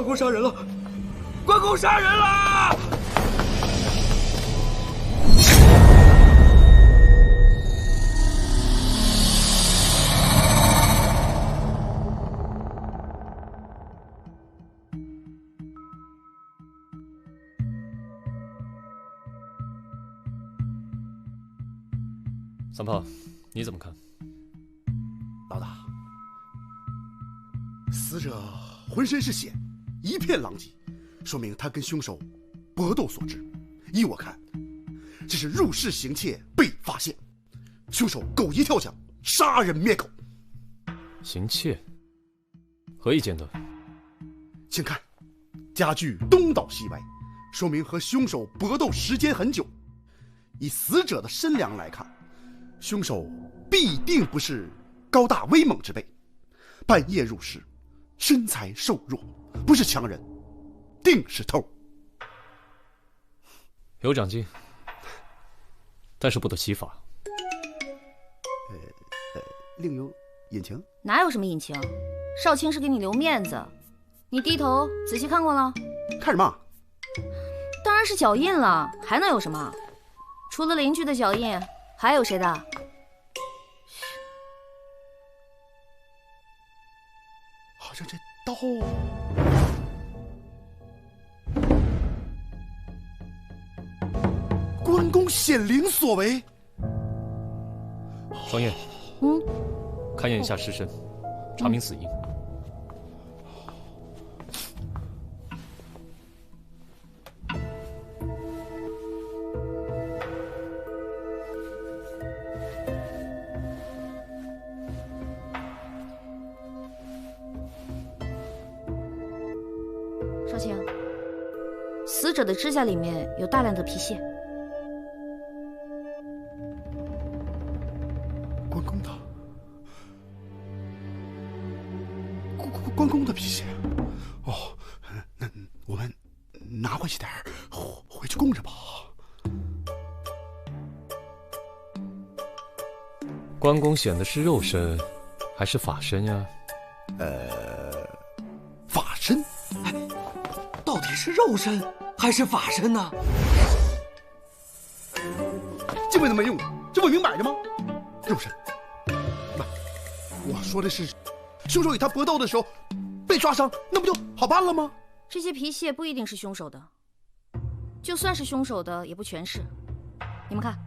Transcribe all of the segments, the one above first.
公杀人了！关公杀人了！三胖，你怎么看？老大，死者浑身是血，一片狼藉，说明他跟凶手搏斗所致。依我看，这是入室行窃被发现，凶手狗急跳墙，杀人灭口。行窃？何以见得？请看，家具东倒西歪，说明和凶手搏斗时间很久。以死者的身量来看，凶手必定不是高大威猛之辈，半夜入室，身材瘦弱，不是强人，定是偷。有长进，但是不得其法。另有隐情？哪有什么隐情？少卿是给你留面子，你低头仔细看过了？看什么？当然是脚印了，还能有什么？除了邻居的脚印，还有谁的？好像这刀关公显灵所为。双燕，勘验一下尸身，查明死因。少卿，死者的指甲里面有大量的皮屑。关公的，关公的皮屑。哦，那我们拿回去点儿，回去供着吧。关公显的是肉身，还是法身呀？法身。到底是肉身还是法身呢？这问都没用，这不明摆着吗？肉身。妈，我说的是，凶手与他搏斗的时候被抓伤，那不就好办了吗？这些皮屑不一定是凶手的，就算是凶手的，也不全是。你们看，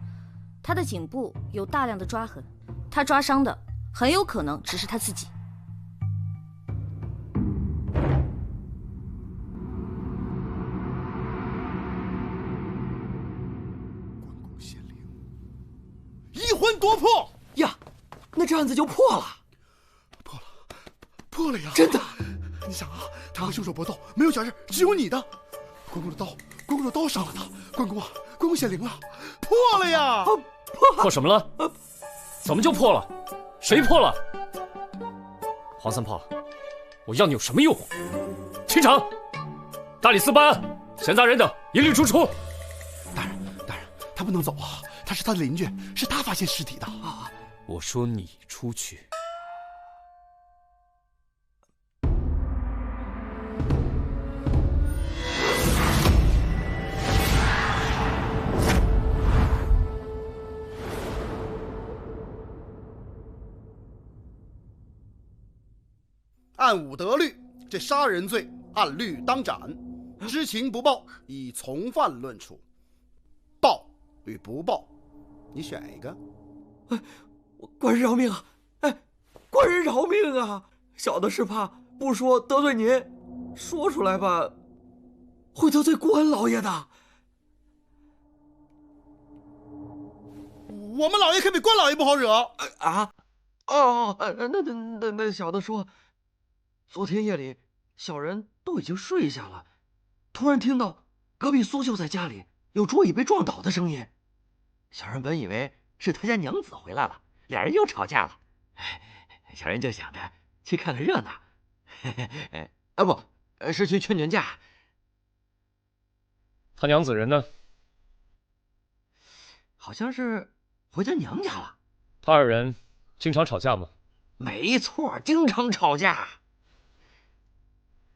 他的颈部有大量的抓痕，他抓伤的很有可能只是他自己。一魂夺魄呀，那这案子就破了，破了呀！真的，你想啊，他和凶手搏斗，没有假人，只有你的。关公的刀伤了他。关公显灵了，破了呀！破什么了？怎么就破了？谁破了？黄三炮，我要你有什么用？清场！大理寺办案，闲杂人等一律逐出。大人，他不能走啊！他是他的邻居，是他发现尸体的啊！我说你出去。按武德律，这杀人罪按律当斩，知情不报以从犯论处。报与不报，你选一个。官人饶命啊！官人饶命啊！小的是怕不说得罪您，说出来吧，会得罪关老爷的。我们老爷可比关老爷不好惹啊！那小的说，昨天夜里小人都已经睡下了，突然听到隔壁苏秀在家里有桌椅被撞倒的声音，小人本以为是他家娘子回来了，俩人又吵架了。小人就想着去看看热闹，不是去劝劝架。他娘子人呢？好像是回他娘家了。他二人经常吵架吗？没错，经常吵架。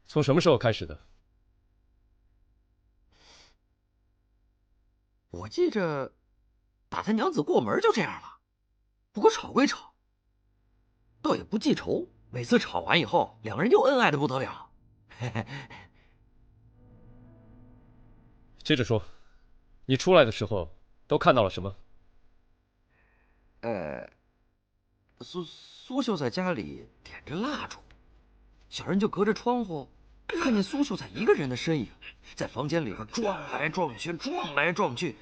从什么时候开始的？我记着，打他娘子过门就这样了。不过吵归吵，倒也不记仇。每次吵完以后，两个人又恩爱的不得了。嘿嘿。接着说，你出来的时候都看到了什么？苏秀在家里点着蜡烛，小人就隔着窗户看见苏秀才一个人的身影，在房间里边撞来撞去，撞来撞去，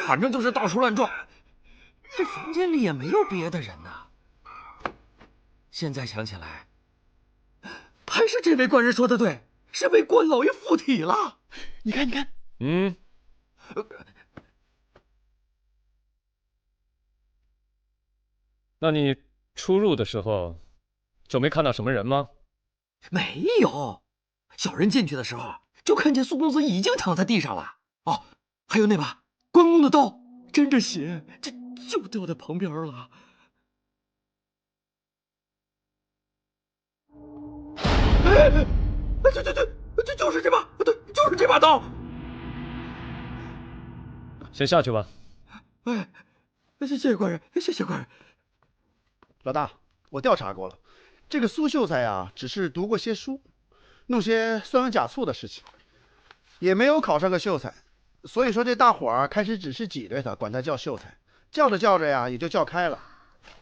反正就是到处乱撞。这房间里也没有别的人呐。现在想起来，还是这位官人说的对，是被关老爷附体了。你看，你看，那你出入的时候就没看到什么人吗？没有，小人进去的时候就看见苏公子已经躺在地上了。哦，还有那把关公的刀，沾着血，这就掉在旁边了。对，就是这把，对，就是这把刀。先下去吧。哎，谢谢官人，谢谢官人。老大，我调查过了，这个苏秀才呀，只是读过些书，弄些酸文假醋的事情，也没有考上个秀才。所以说这大伙儿开始只是挤兑他，管他叫秀才，叫着叫着呀，也就叫开了，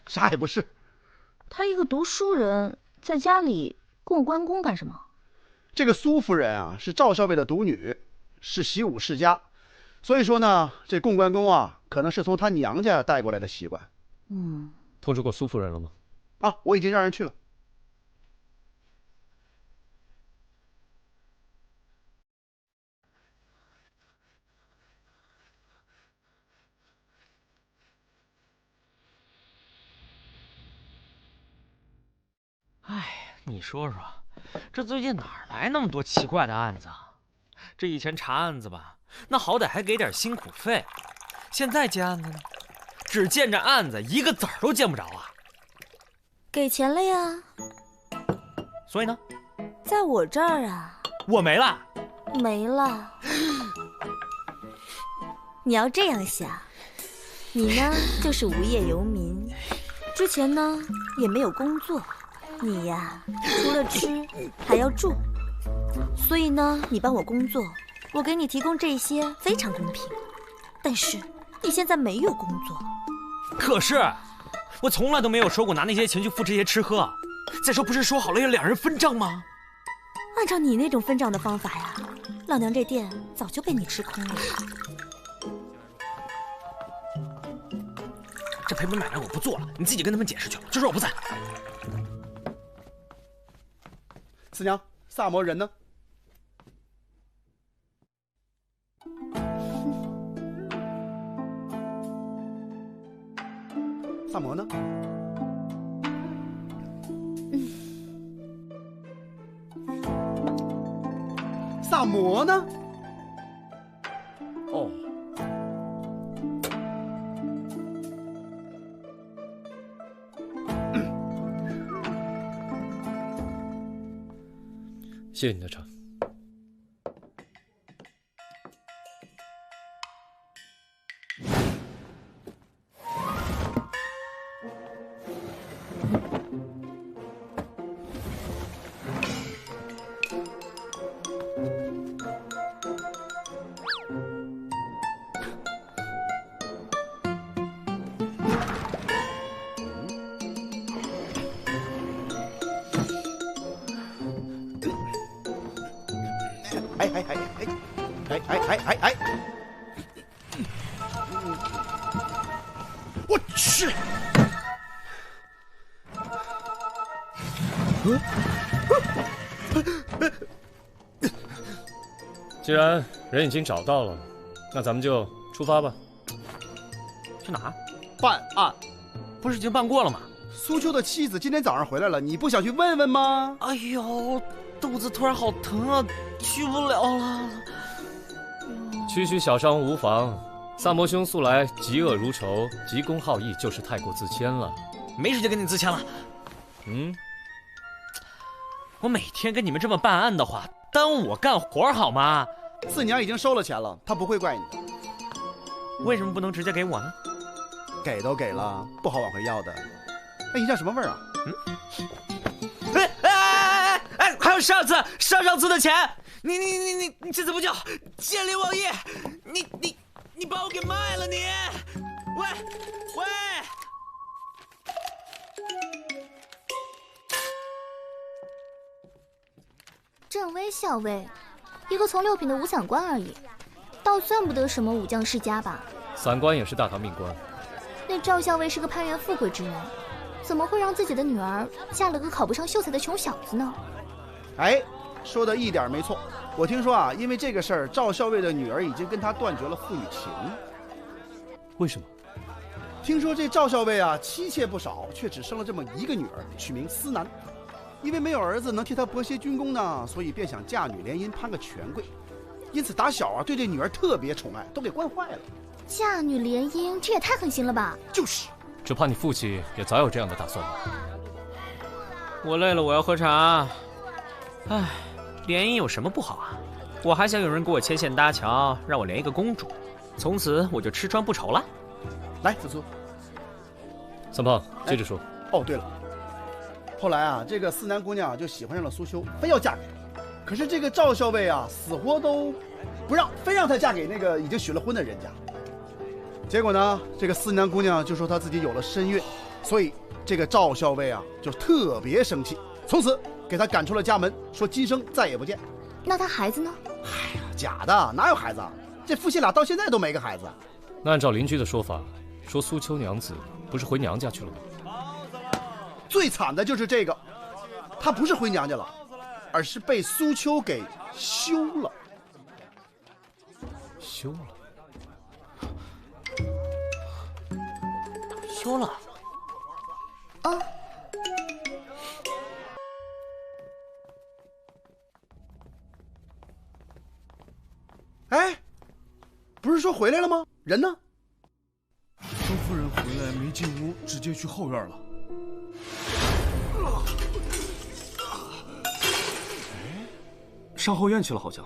啥也不是。他一个读书人，在家里供关公干什么？这个苏夫人啊，是赵校尉的独女，是习武世家，所以说呢，这供关公啊，可能是从他娘家带过来的习惯。通知过苏夫人了吗？啊，我已经让人去了。哎，你说说，这最近哪儿来那么多奇怪的案子啊？这以前查案子吧，那好歹还给点辛苦费，现在接案子呢，只见着案子，一个子儿都见不着啊。给钱了呀。所以呢，在我这儿啊。我没了。没了。你要这样想，你呢就是无业游民，之前呢也没有工作，你呀除了吃还要住，所以呢你帮我工作，我给你提供这些非常公平。但是你现在没有工作。可是我从来都没有说过拿那些钱去付这些吃喝。再说不是说好了要两人分账吗？按照你那种分账的方法呀，老娘这店早就被你吃空了。这赔本买卖我不做了，你自己跟他们解释去，就说我不在。四娘，萨摩人呢？萨摩呢？萨摩呢？哦。谢谢你的茶。哎！我去！既然人已经找到了，那咱们就出发吧。去哪儿？办案。不是已经办过了吗？苏秋的妻子今天早上回来了，你不想去问问吗？哎呦，肚子突然好疼啊，去不了了。区区小伤无妨，萨摩兄素来嫉恶如仇，急公好义，就是太过自谦了。没时间跟你自谦了。我每天跟你们这么办案的话，耽误我干活好吗？四娘已经收了钱了，她不会怪你的。为什么不能直接给我呢？给都给了，不好往回要的。哎，你这什么味儿啊？还有上次的钱，你这怎么叫见利忘义？你把我给卖了你！喂！郑威校尉，一个从6品的武散官而已，倒算不得什么武将世家吧？散官也是大唐命官。那赵校尉是个攀援富贵之人，怎么会让自己的女儿嫁了个考不上秀才的穷小子呢？哎，说的一点没错。我听说啊，因为这个事儿，赵校尉的女儿已经跟他断绝了父女情。为什么？听说这赵校尉啊，妻妾不少，却只生了这么一个女儿，取名思南。因为没有儿子能替他博些军功呢，所以便想嫁女联姻，攀个权贵。因此打小啊，对这女儿特别宠爱，都给惯坏了。嫁女联姻，这也太狠心了吧！就是，只怕你父亲也早有这样的打算吧。我累了，我要喝茶。唉，联姻有什么不好啊？我还想有人给我牵线搭桥，让我连一个公主，从此我就吃穿不愁了。来，子苏。三胖，接着说。哦，对了，后来啊，这个思南姑娘就喜欢上了苏修，非要嫁给他。可是这个赵校尉啊，死活都不让，非让她嫁给那个已经许了婚的人家。结果呢，这个思南姑娘就说她自己有了身孕，所以这个赵校尉啊就特别生气，从此给她赶出了家门，说今生再也不见。那他孩子呢？哎呀，假的，哪有孩子啊？这夫妻俩到现在都没个孩子。那按照邻居的说法，说苏秋娘子不是回娘家去了吗？最惨的就是这个，她不是回娘家了，而是被苏秋给休了。休了？休了？哦。哎，不是说回来了吗？人呢？周夫人回来没进屋，直接去后院了。上后院去了，好像。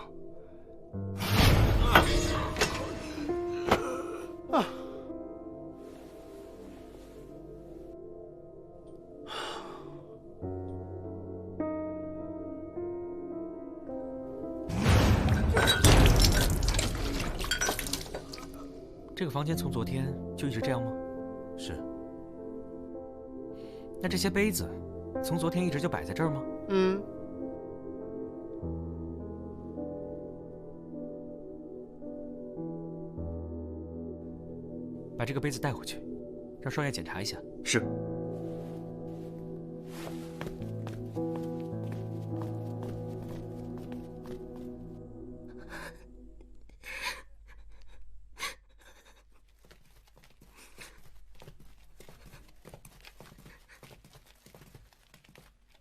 这个房间从昨天就一直这样吗？是。那这些杯子从昨天一直就摆在这儿吗？嗯。把这个杯子带回去，让少爷检查一下。是。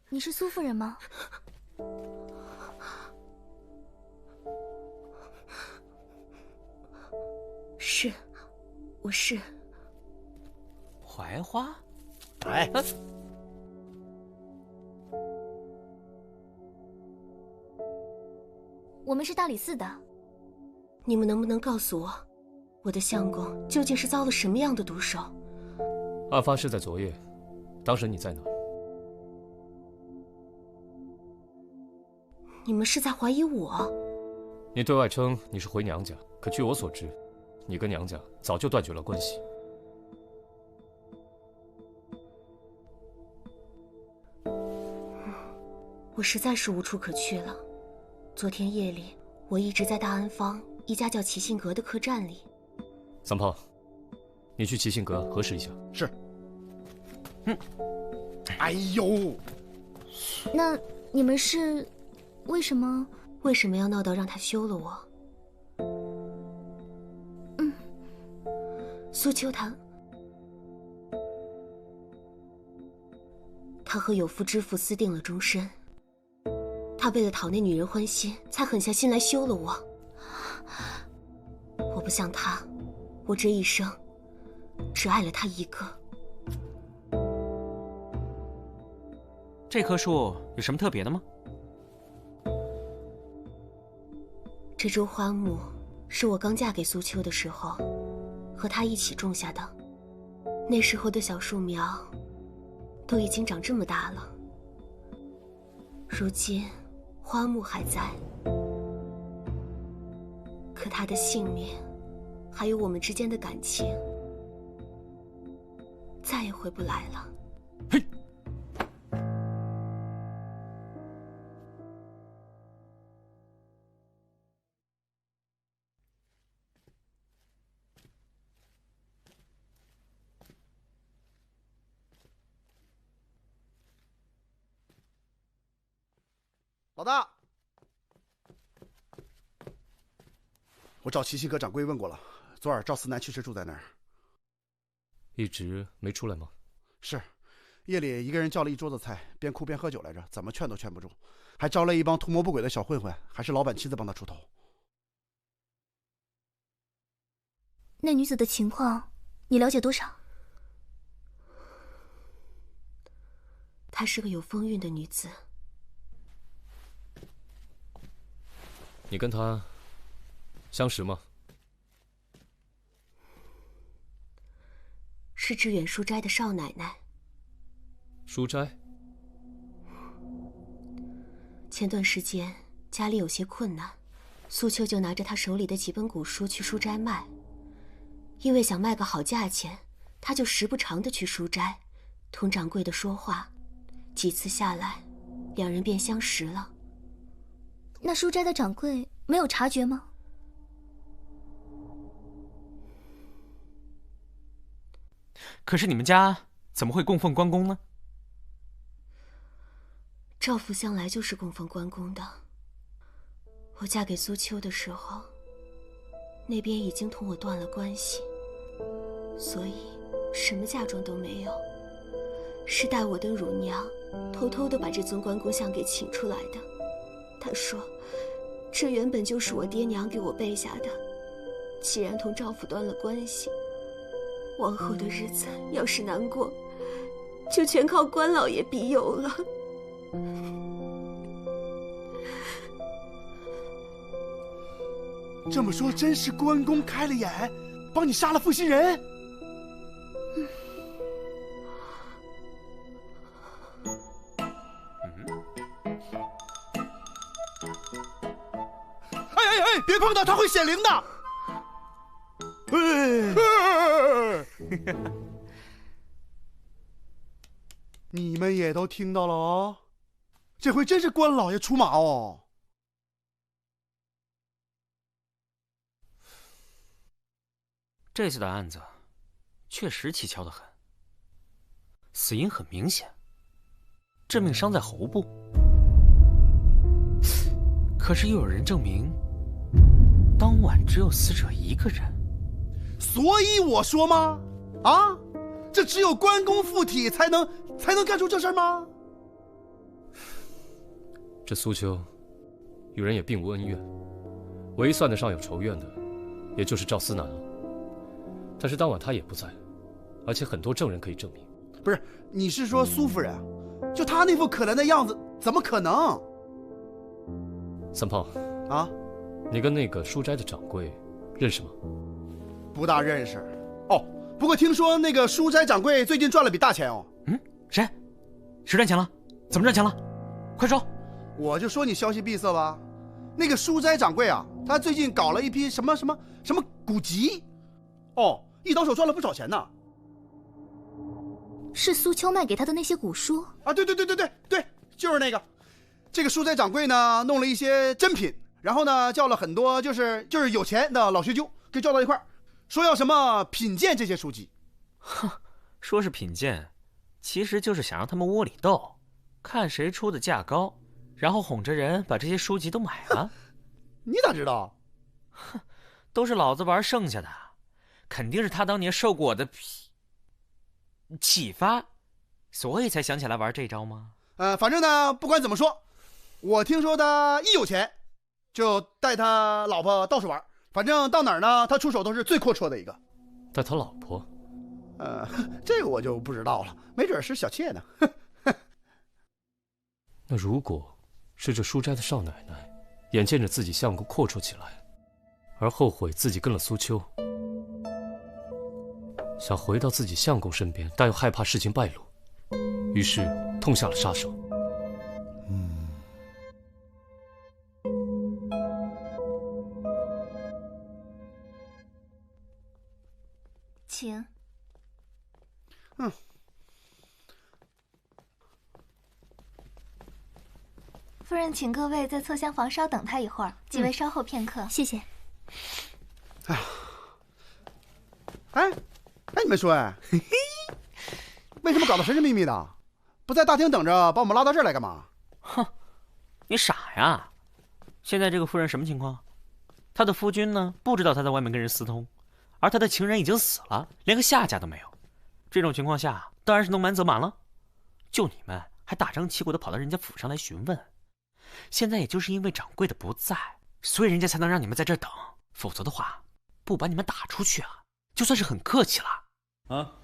你是苏夫人吗？是，我是。槐花？哎，我们是大理寺的。你们能不能告诉我，我的相公究竟是遭了什么样的毒手？案发是在昨夜，当时你在哪？你们是在怀疑我？你对外称你是回娘家，可据我所知，你跟娘家早就断绝了关系。我实在是无处可去了。昨天夜里，我一直在大安坊一家叫齐信阁的客栈里。三胖，你去齐信阁核实一下。是。哎呦，那你们是为什么要闹到让他休了我？苏秋他和有夫之妇私定了终身。他为了讨那女人欢心，才狠下心来休了我。我不像他，我这一生只爱了他一个。这棵树有什么特别的吗？这株花木是我刚嫁给苏秋的时候和他一起种下的，那时候的小树苗都已经长这么大了。如今花木还在，可他的性命还有我们之间的感情再也回不来了。嘿，老大，我找齐溪阁掌柜问过了，昨晚赵思南确实住在那儿。一直没出来吗？是，夜里一个人叫了一桌子菜，边哭边喝酒来着，怎么劝都劝不住，还招来一帮图谋不轨的小混混，还是老板亲自帮他出头。那女子的情况，你了解多少？她是个有风韵的女子。你跟她相识吗？是致远书斋的少奶奶。书斋？前段时间家里有些困难，苏秋就拿着她手里的几本古书去书斋卖。因为想卖个好价钱，她就时不常的去书斋，同掌柜的说话。几次下来，两人便相识了。那书斋的掌柜没有察觉吗？可是你们家怎么会供奉关公呢？赵府向来就是供奉关公的。我嫁给苏秋的时候，那边已经同我断了关系，所以什么嫁妆都没有。是待我的乳娘偷偷的把这尊关公像给请出来的。她说，这原本就是我爹娘给我备下的，既然同赵府断了关系，往后的日子要是难过，就全靠关老爷庇佑了。这么说，真是关公开了眼，帮你杀了负心人？哎，别碰到，他会显灵的。你们也都听到了哦，这回真是关老爷出马哦。这次的案子确实蹊跷得很，死因很明显，致命伤在喉部。可是又有人证明，当晚只有死者一个人。所以我说吗？啊，这只有关公附体才能干出这事吗？这苏秋与人也并无恩怨，唯一算得上有仇怨的，也就是赵思南了。但是当晚他也不在，而且很多证人可以证明。不是，你是说苏夫人啊？就她那副可怜的样子，怎么可能？三炮啊，你跟那个书斋的掌柜认识吗？不大认识。哦，不过听说那个书斋掌柜最近赚了笔大钱哦。嗯，谁赚钱了？怎么赚钱了？快说！我就说你消息闭塞吧。那个书斋掌柜啊，他最近搞了一批什么古籍，哦，一倒手赚了不少钱呢。是苏秋卖给他的那些古书啊？对，就是那个。这个书斋掌柜呢，弄了一些珍品，然后呢，叫了很多就是有钱的老学究给叫到一块儿，说要什么品鉴这些书籍。哼，说是品鉴，其实就是想让他们窝里斗，看谁出的价高，然后哄着人把这些书籍都买了。你咋知道？哼，都是老子玩剩下的，肯定是他当年受过我的启发，所以才想起来玩这招吗？反正呢，不管怎么说，我听说他一有钱就带他老婆到处玩，反正到哪儿呢，他出手都是最阔绰的一个。带他老婆？这个我就不知道了，没准是小妾呢。那如果是这书斋的少奶奶，眼见着自己相公阔绰起来，而后悔自己跟了苏秋，想回到自己相公身边，但又害怕事情败露，于是痛下了杀手。请。夫人，请各位在侧厢房稍等他一会儿，几位稍后片刻。谢谢。哎，你们说，为什么搞得神神秘秘的？不在大厅等着，把我们拉到这儿来干嘛？哼，你傻呀！现在这个夫人什么情况？她的夫君呢，不知道她在外面跟人私通，而她的情人已经死了，连个下家都没有。这种情况下，当然是能瞒则瞒了。就你们还大张旗鼓的跑到人家府上来询问，现在也就是因为掌柜的不在，所以人家才能让你们在这儿等，否则的话，不把你们打出去啊，就算是很客气了。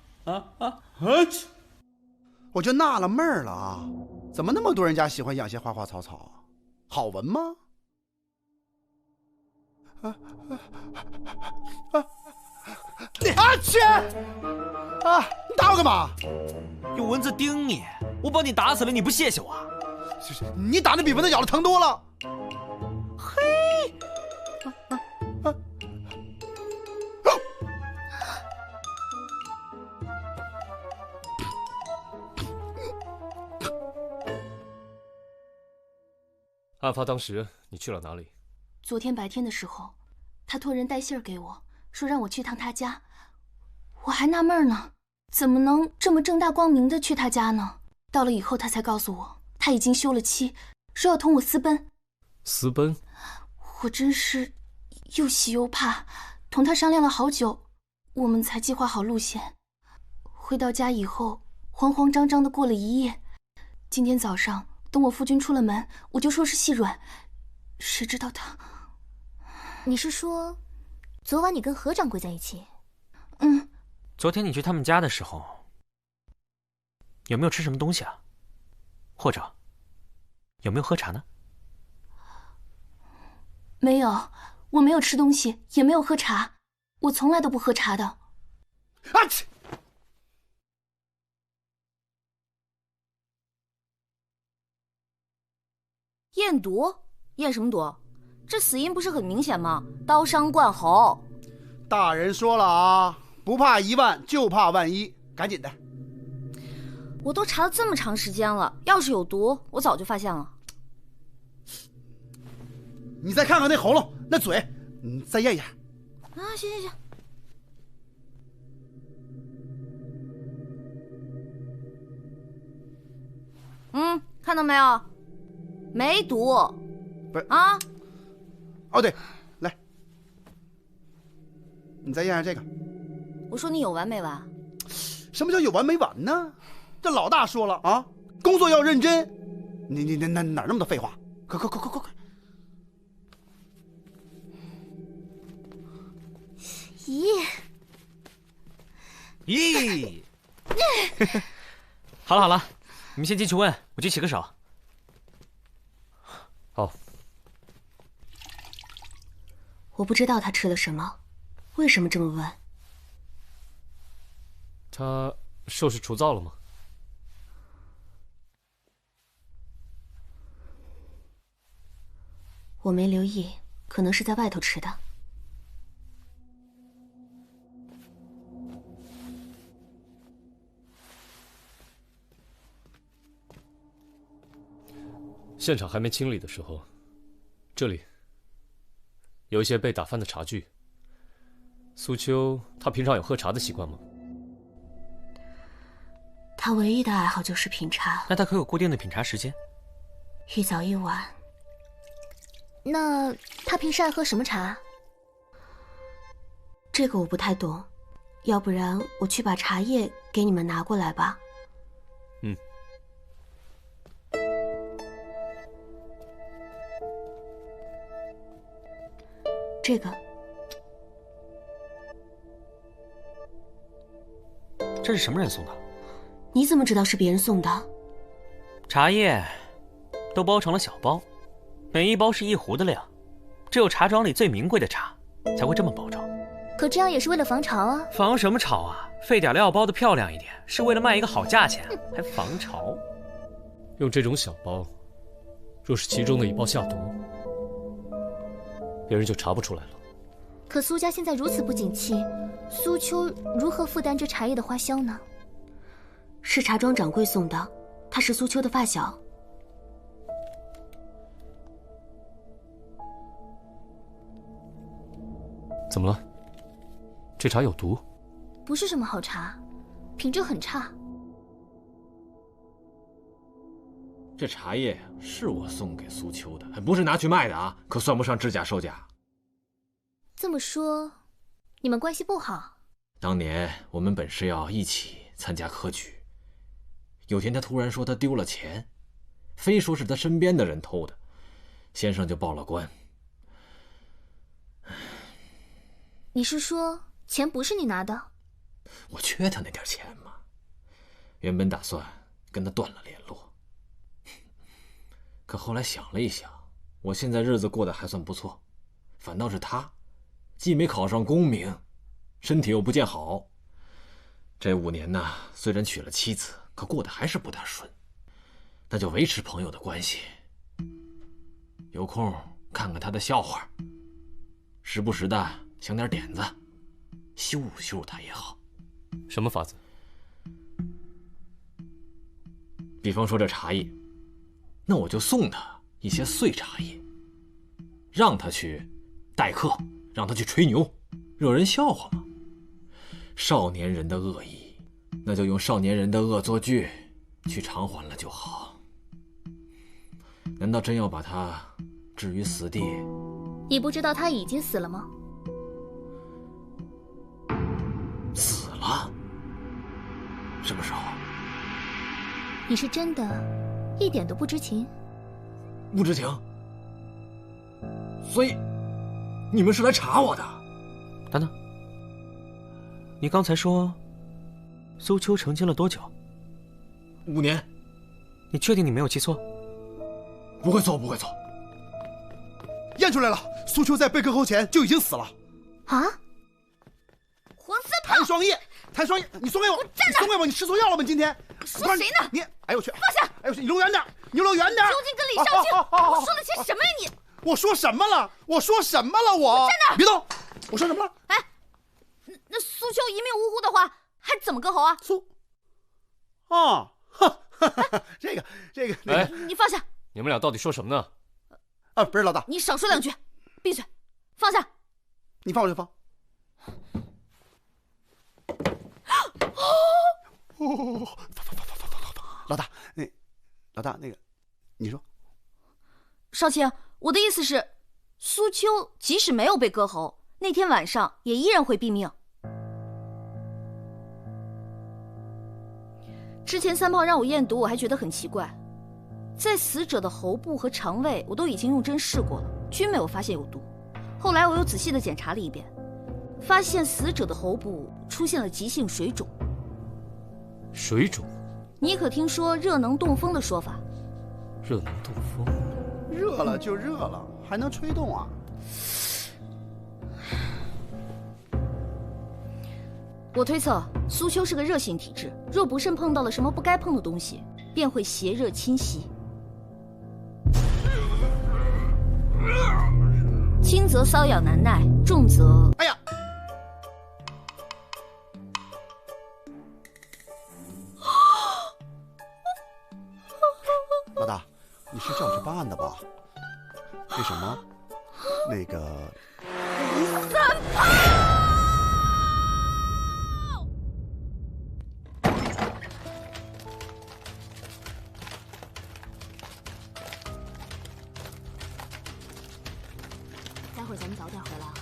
我就纳了闷儿了啊，怎么那么多人家喜欢养些花花草草，好闻吗？去！你打我干嘛？有蚊子叮你，我把你打死了，你不谢谢我？你打的比蚊子咬的疼多了。嘿！案发当时你去了哪里？昨天白天的时候，他托人带信儿给我，说让我去趟他家。我还纳闷呢，怎么能这么正大光明的去他家呢？到了以后，他才告诉我，他已经休了妻，说要同我私奔。私奔？我真是又喜又怕，同他商量了好久，我们才计划好路线。回到家以后，慌慌张张的过了一夜。今天早上，等我夫君出了门，我就说是细软，谁知道他……你是说，昨晚你跟何掌柜在一起？嗯。昨天你去他们家的时候，有没有吃什么东西啊？或者有没有喝茶呢？没有，我没有吃东西，也没有喝茶，我从来都不喝茶的。验毒？验什么毒？这死因不是很明显吗？刀伤灌喉。大人说了啊，不怕1万，就怕万一，赶紧的。我都查了这么长时间了，要是有毒，我早就发现了。你再看看那喉咙、那嘴，再验验。啊，行。看到没有？没毒。不是啊？哦，对，来，你再验验这个。我说你有完没完？什么叫有完没完呢？这老大说了啊，工作要认真。你哪那么多废话？快！咦！好了，你们先进去问，我去洗个手。好。我不知道他吃了什么，为什么这么问？他受是除灶了吗？我没留意，可能是在外头吃的。现场还没清理的时候，这里有一些被打翻的茶具。苏秋，她平常有喝茶的习惯吗？他唯一的爱好就是品茶。那他可有固定的品茶时间？一早一晚。那他平时爱喝什么茶？这个我不太懂，要不然我去把茶叶给你们拿过来吧。这个，这是什么人送的？你怎么知道是别人送的？茶叶都包成了小包，每一包是1壶的量，只有茶庄里最名贵的茶才会这么包装。可这样也是为了防潮啊！防什么潮啊？费点料包的漂亮一点，是为了卖一个好价钱，还防潮？用这种小包，若是其中的一包下毒，别人就查不出来了。可苏家现在如此不景气，苏秋如何负担这茶叶的花销呢？是茶庄掌柜送的，他是苏秋的发小。怎么了？这茶有毒？不是什么好茶，品质很差。这茶叶是我送给苏秋的，还不是拿去卖的啊，可算不上制假售假。这么说，你们关系不好？当年我们本是要一起参加科举，有天他突然说他丢了钱，非说是他身边的人偷的，先生就报了官。你是说钱不是你拿的？我缺他那点钱嘛，原本打算跟他断了联络，可后来想了一想，我现在日子过得还算不错，反倒是他，既没考上功名，身体又不见好。这5年呢，虽然娶了妻子，可过得还是不大顺。那就维持朋友的关系，有空看看他的笑话，时不时的想点点子，羞辱羞辱他也好。什么法子？比方说这茶叶，那我就送他一些碎茶叶，让他去待客，让他去吹牛，惹人笑话嘛。少年人的恶意，那就用少年人的恶作剧去偿还了就好。难道真要把他置于死地？你不知道他已经死了吗？死了？什么时候？你是真的一点都不知情？不知情？所以你们是来查我的？等等，你刚才说苏秋成亲了多久？5年。你确定你没有记错？不会错，不会错。验出来了，苏秋在被割喉前就已经死了。啊！黄三炮，谭双叶，谭双叶，你送给我，你送给我，你吃错药了吗？今天说谁呢？你，哎呦我去，放下！哎呦我去，你离我远点，你离我远点。究竟跟李少卿，我说了些什么呀你？我说什么了？我说什么了？我站那儿，别动！我说什么了？哎，那苏秋一命呜呼的话，还怎么割喉啊？哦，这个，哎，你放下！你们俩到底说什么呢？啊，不是老大，你少说2句，闭嘴，放下！你放我就放。放！老大，那个，你说。少卿，我的意思是，苏秋即使没有被割喉，那天晚上也依然会毙命。之前三炮让我验毒，我还觉得很奇怪，在死者的喉部和肠胃，我都已经用针试过了，均没有发现有毒。后来我又仔细的检查了一遍，发现死者的喉部出现了急性水肿。水肿？你可听说热能动风的说法？热能动风？热了就热了，还能吹动啊？我推测苏秋是个热性体质，若不慎碰到了什么不该碰的东西，便会邪热侵袭。轻则瘙痒难耐，重则……哎呀！老大，你是叫我去办案的吧？为什么？那个……三炮！待会儿咱们早点回来啊。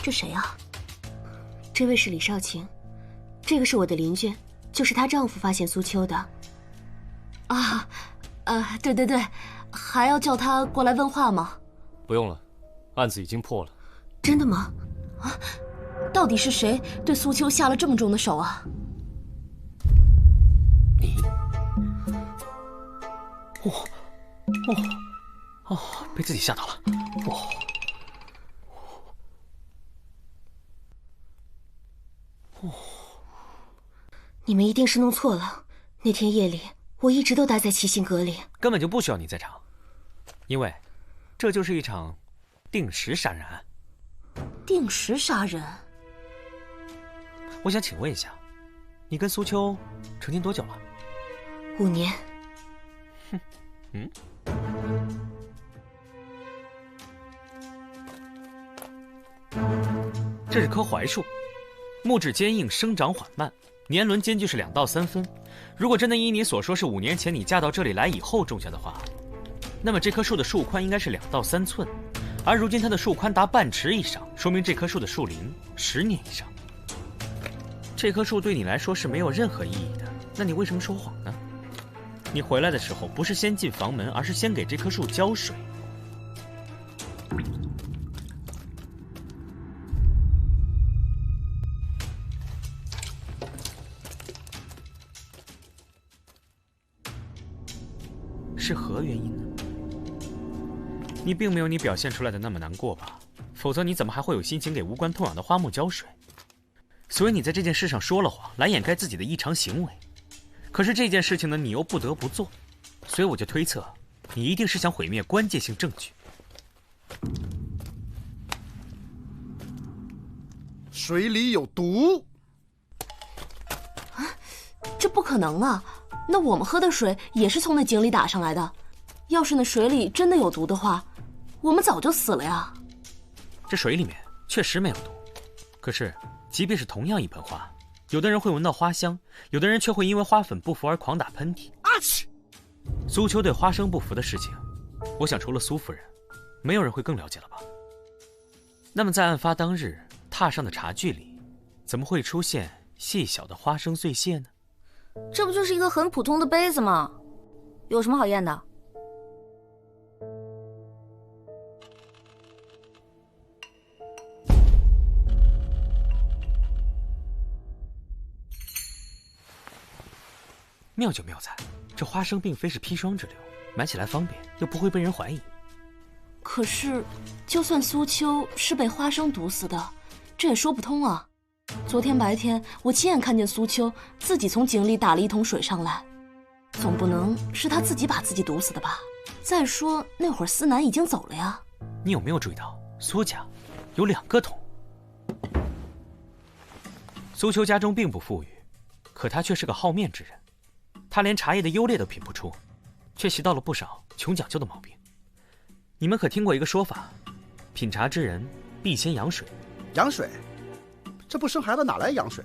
这谁啊？这位是李少卿，这个是我的邻居，就是她丈夫发现苏秋的。啊，对，还要叫他过来问话吗？不用了，案子已经破了。真的吗？啊，到底是谁对苏秋下了这么重的手啊？你？被自己吓到了。你们一定是弄错了。那天夜里，我一直都待在七星阁里，根本就不需要你在场，因为这就是一场定时杀人案。定时杀人？我想请问一下，你跟苏秋成亲多久了？5年。这是棵槐树，木质坚硬，生长缓慢，年轮间距是2到3分。如果真的依你所说是5年前你嫁到这里来以后种下的话，那么这棵树的树宽应该是2到3寸，而如今它的树宽达半尺以上，说明这棵树的树龄10年以上。这棵树对你来说是没有任何意义的，那你为什么说谎呢？你回来的时候不是先进房门，而是先给这棵树浇水。是何原因呢？你并没有你表现出来的那么难过吧？否则你怎么还会有心情给无关痛痒的花木浇水？所以你在这件事上说了谎，来掩盖自己的异常行为。可是这件事情呢，你又不得不做，所以我就推测，你一定是想毁灭关键性证据。水里有毒！这不可能啊！那我们喝的水也是从那井里打上来的，要是那水里真的有毒的话，我们早就死了呀。这水里面确实没有毒，可是即便是同样一盆花，有的人会闻到花香，有的人却会因为花粉不服而狂打喷嚏。阿嚏！苏秋对花生不服的事情，我想除了苏夫人，没有人会更了解了吧？那么在案发当日踏上的茶具里，怎么会出现细小的花生碎屑呢？这不就是一个很普通的杯子吗？有什么好验的？妙就妙在，这花生并非是砒霜之流，买起来方便，又不会被人怀疑。可是，就算苏秋是被花生毒死的，这也说不通啊。昨天白天，我亲眼看见苏秋自己从井里打了一桶水上来，总不能是他自己把自己毒死的吧？再说那会儿思南已经走了呀。你有没有注意到苏家有2个桶？苏秋家中并不富裕，可他却是个好面之人，他连茶叶的优劣都品不出，却习到了不少穷讲究的毛病。你们可听过一个说法，品茶之人必先养水。养水？这不生孩子哪来养水？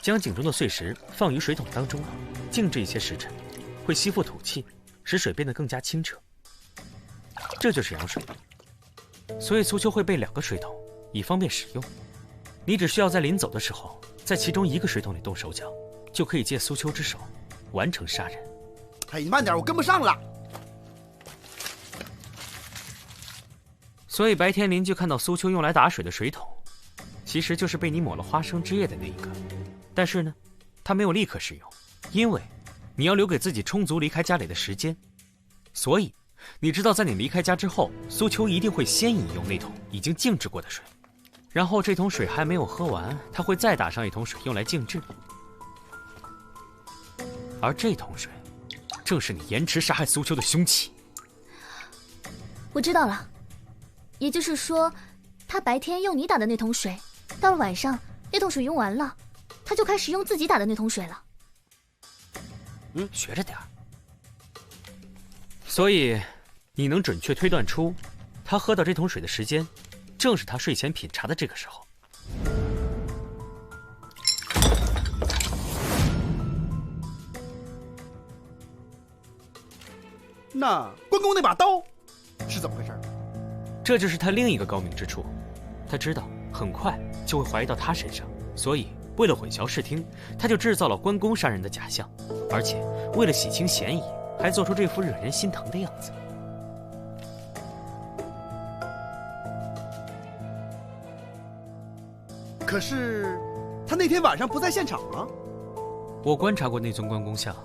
将井中的碎石放于水桶当中，静置一些时辰，会吸附土气，使水变得更加清澈。这就是养水。所以苏秋会备2个水桶，以方便使用。你只需要在临走的时候，在其中1个水桶里动手脚，就可以借苏秋之手完成杀人。哎，你慢点，我跟不上了。所以白天邻居看到苏秋用来打水的水桶，其实就是被你抹了花生汁液的那一个。但是呢，他没有立刻使用，因为你要留给自己充足离开家里的时间。所以你知道，在你离开家之后，苏秋一定会先饮用那桶已经静置过的水，然后这桶水还没有喝完，他会再打上一桶水用来静置。而这桶水正是你延迟杀害苏秋的凶器。我知道了，也就是说，他白天用你打的那桶水，到了晚上那桶水用完了，他就开始用自己打的那桶水了。学着点儿。所以你能准确推断出，他喝到这桶水的时间，正是他睡前品茶的这个时候。那关公那把刀是怎么回事？这就是他另一个高明之处，他知道很快就会怀疑到他身上，所以为了混淆视听，他就制造了关公杀人的假象，而且为了洗清嫌疑，还做出这副惹人心疼的样子。可是他那天晚上不在现场啊。我观察过那尊关公像，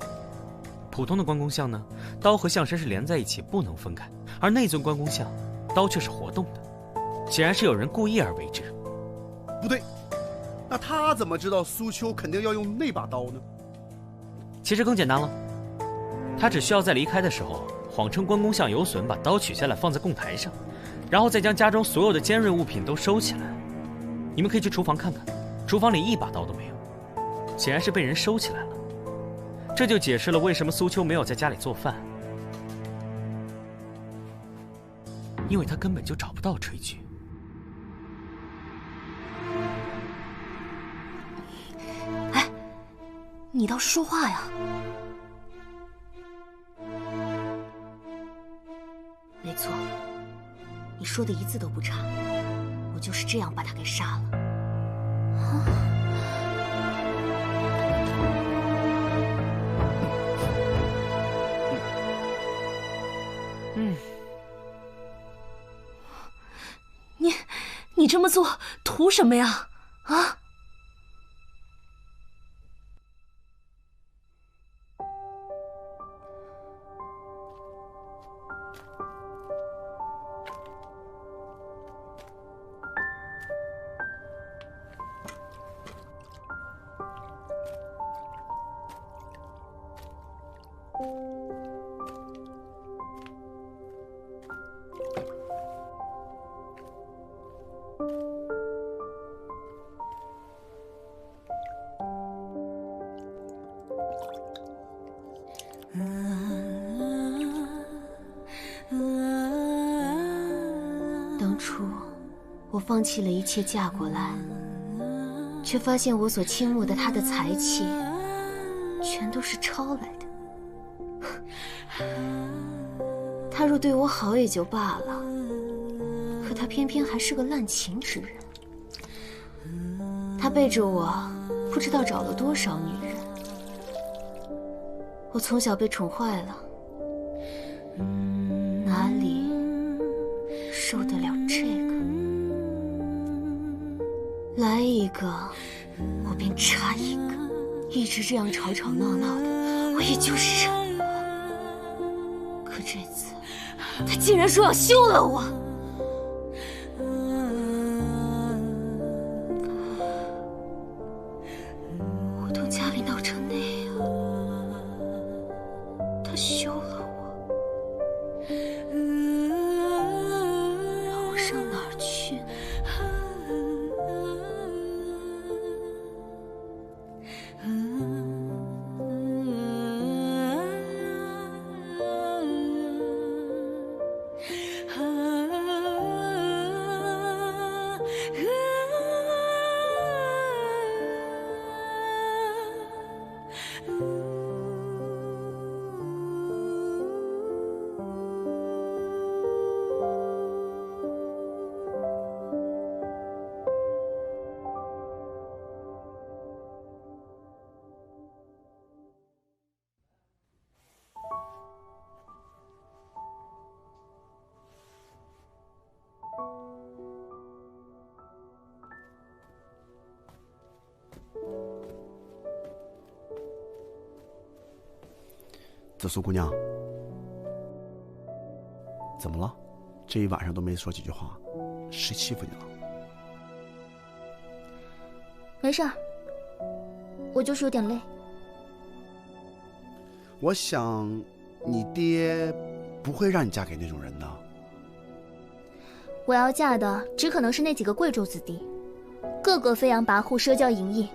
普通的关公像呢，刀和象身是连在一起，不能分开，而那尊关公像，刀却是活动的，显然是有人故意而为之。不对，那他怎么知道苏秋肯定要用那把刀呢？其实更简单了，他只需要在离开的时候谎称关公像有损，把刀取下来放在供台上，然后再将家中所有的尖锐物品都收起来。你们可以去厨房看看，厨房里一把刀都没有，显然是被人收起来了。这就解释了为什么苏秋没有在家里做饭，因为他根本就找不到炊具。哎，你倒是说话呀！没错，你说的一字都不差，我就是这样把他给杀了。你这么做图什么呀？啊？当初我放弃了一切嫁过来，却发现我所倾慕的他的才气全都是抄来的。他若对我好也就罢了，可他偏偏还是个滥情之人。他背着我不知道找了多少女人，我从小被宠坏了，哪里受得了这个？来一个我便插一个，一直这样吵吵闹闹的，我也就忍了。可这次他竟然说要休了我，我都家里闹成那样，他休了我，让我上哪儿去呢？紫苏姑娘，怎么了？这一晚上都没说几句话，谁欺负你了？没事儿，我就是有点累。我想，你爹不会让你嫁给那种人的。我要嫁的只可能是那几个贵胄子弟，个个飞扬跋扈、奢骄淫逸，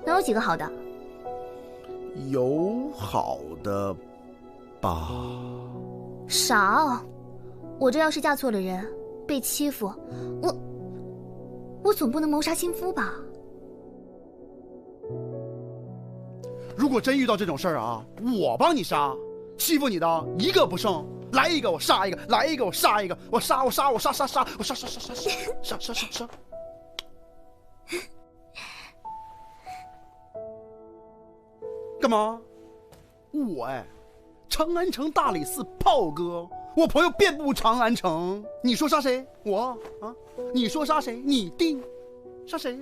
哪有几个好的？有好的吧？少！我这要是嫁错了人，被欺负，我总不能谋杀亲夫吧？如果真遇到这种事儿啊，我帮你杀，欺负你的一个不剩，来一个我杀一个，来一个我杀一个，我杀，干嘛？我长安城大理寺炮哥，我朋友遍布长安城，你说杀谁？我啊？你说杀谁？你定杀谁？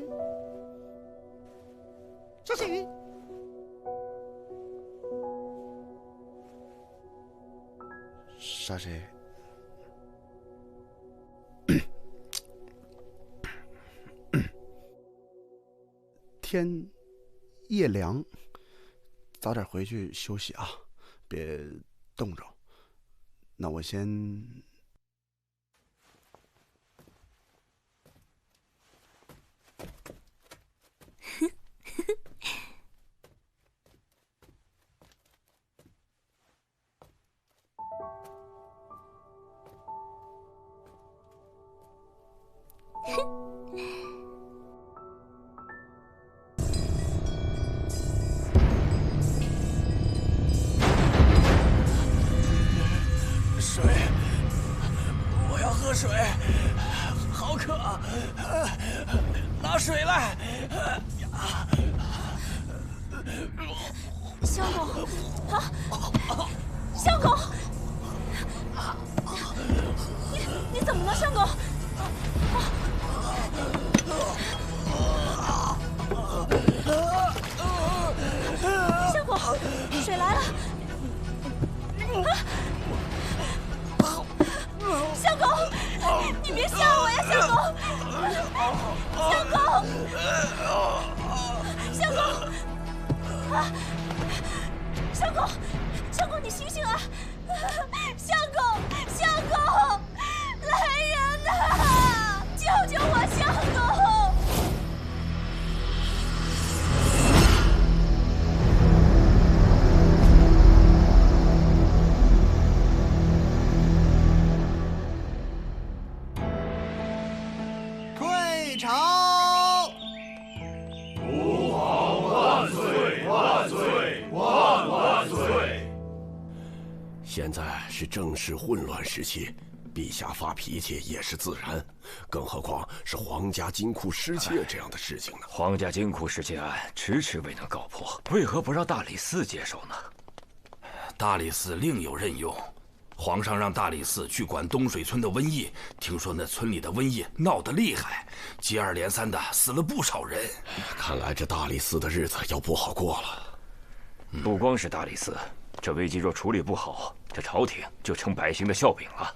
小心！啥谁？天夜凉，早点回去休息啊，别冻着。那我先。水，我要喝水，好渴，拿水来。相公，啊，相公，你怎么了，相公？相公，水来了。相公，你别吓我呀，相公！相公，相公，啊，相公，相公，你醒醒啊！相公，相公，来人呐！救救我，相公！退朝！吾皇万岁！万岁！万万岁！现在是政事混乱时期，陛下发脾气也是自然，更何况是皇家金库失窃这样的事情呢？皇家金库失窃案迟迟未能告破，为何不让大理寺接手呢？大理寺另有任用，皇上让大理寺去管东水村的瘟疫，听说那村里的瘟疫闹得厉害，接二连三的死了不少人。看来这大理寺的日子要不好过了。不光是大理寺，这危机若处理不好，这朝廷就成百姓的笑柄了。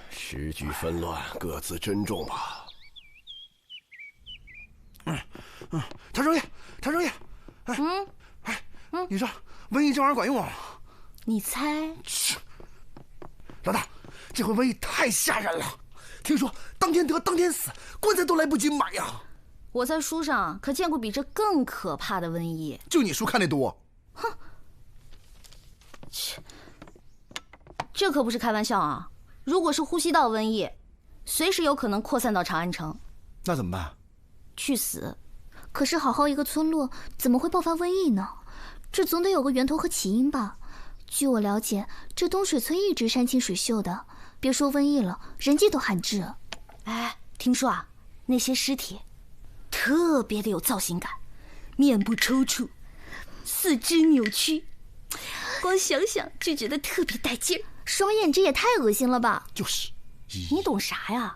时局纷乱，各自珍重吧。谭少爷，谭少爷，你说瘟疫这玩意儿管用啊？你猜？老大，这回瘟疫太吓人了，听说当天得当天死，棺材都来不及买呀。我在书上可见过比这更可怕的瘟疫。就你书看得多。哼，切，这可不是开玩笑啊！如果是呼吸道瘟疫，随时有可能扩散到长安城。那怎么办？去死！可是好好一个村落，怎么会爆发瘟疫呢？这总得有个源头和起因吧？据我了解，这东水村一直山清水秀的，别说瘟疫了，人迹都罕至。哎，听说啊，那些尸体特别的有造型感，面部抽搐，四肢扭曲，光想想就觉得特别带劲儿。双眼这也太恶心了吧！就是，你懂啥呀？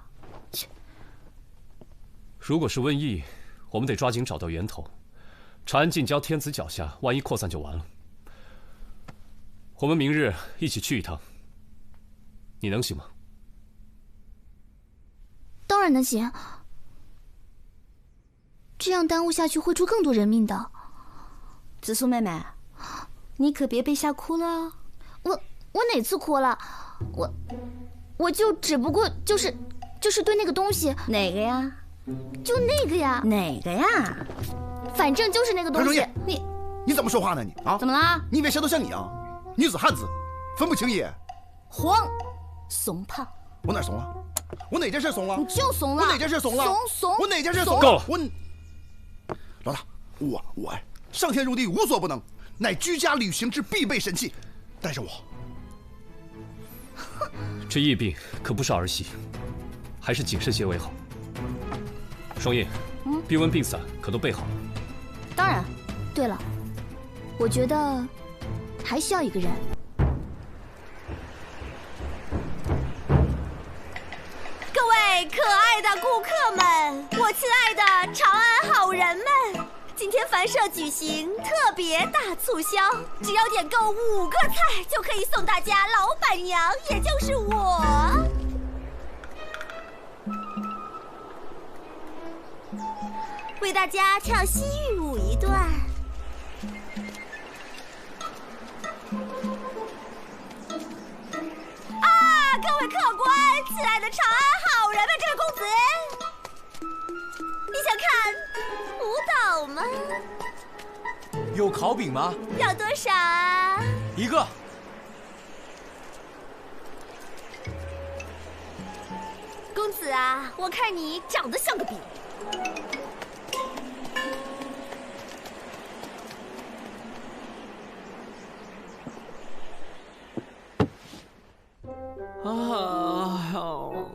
如果是瘟疫，我们得抓紧找到源头。长安近郊天子脚下，万一扩散就完了。我们明日一起去一趟，你能行吗？当然能行，这样耽误下去会出更多人命的。紫苏妹妹，你可别被吓哭了。我哪次哭了？我就只不过就是对那个东西。哪个呀？就那个呀。哪个呀？反正就是那个东西。你怎么说话呢你啊？怎么了？你以为谁都像你啊？女子汉子，分不清也。慌，怂胖。我哪怂了？我哪件事怂了？你就怂了。我哪件事怂了？怂。我哪件事怂了？够了。老大，我上天入地无所不能，乃居家旅行之必备神器，带着我。这疫病可不是儿戏，还是谨慎些为好。双叶，避瘟病伞可都备好了？当然。对了，我觉得还需要一个人。各位可爱的顾客们，我亲爱的长安好人们，今天凡社举行特别大促销，只要点购5个菜就可以送大家老板娘，也就是我。为大家跳西域舞一段。啊，各位客官，亲爱的长安好人们，这位公子，你想看舞蹈吗？有烤饼吗？要多少啊？1个。公子啊，我看你长得像个饼。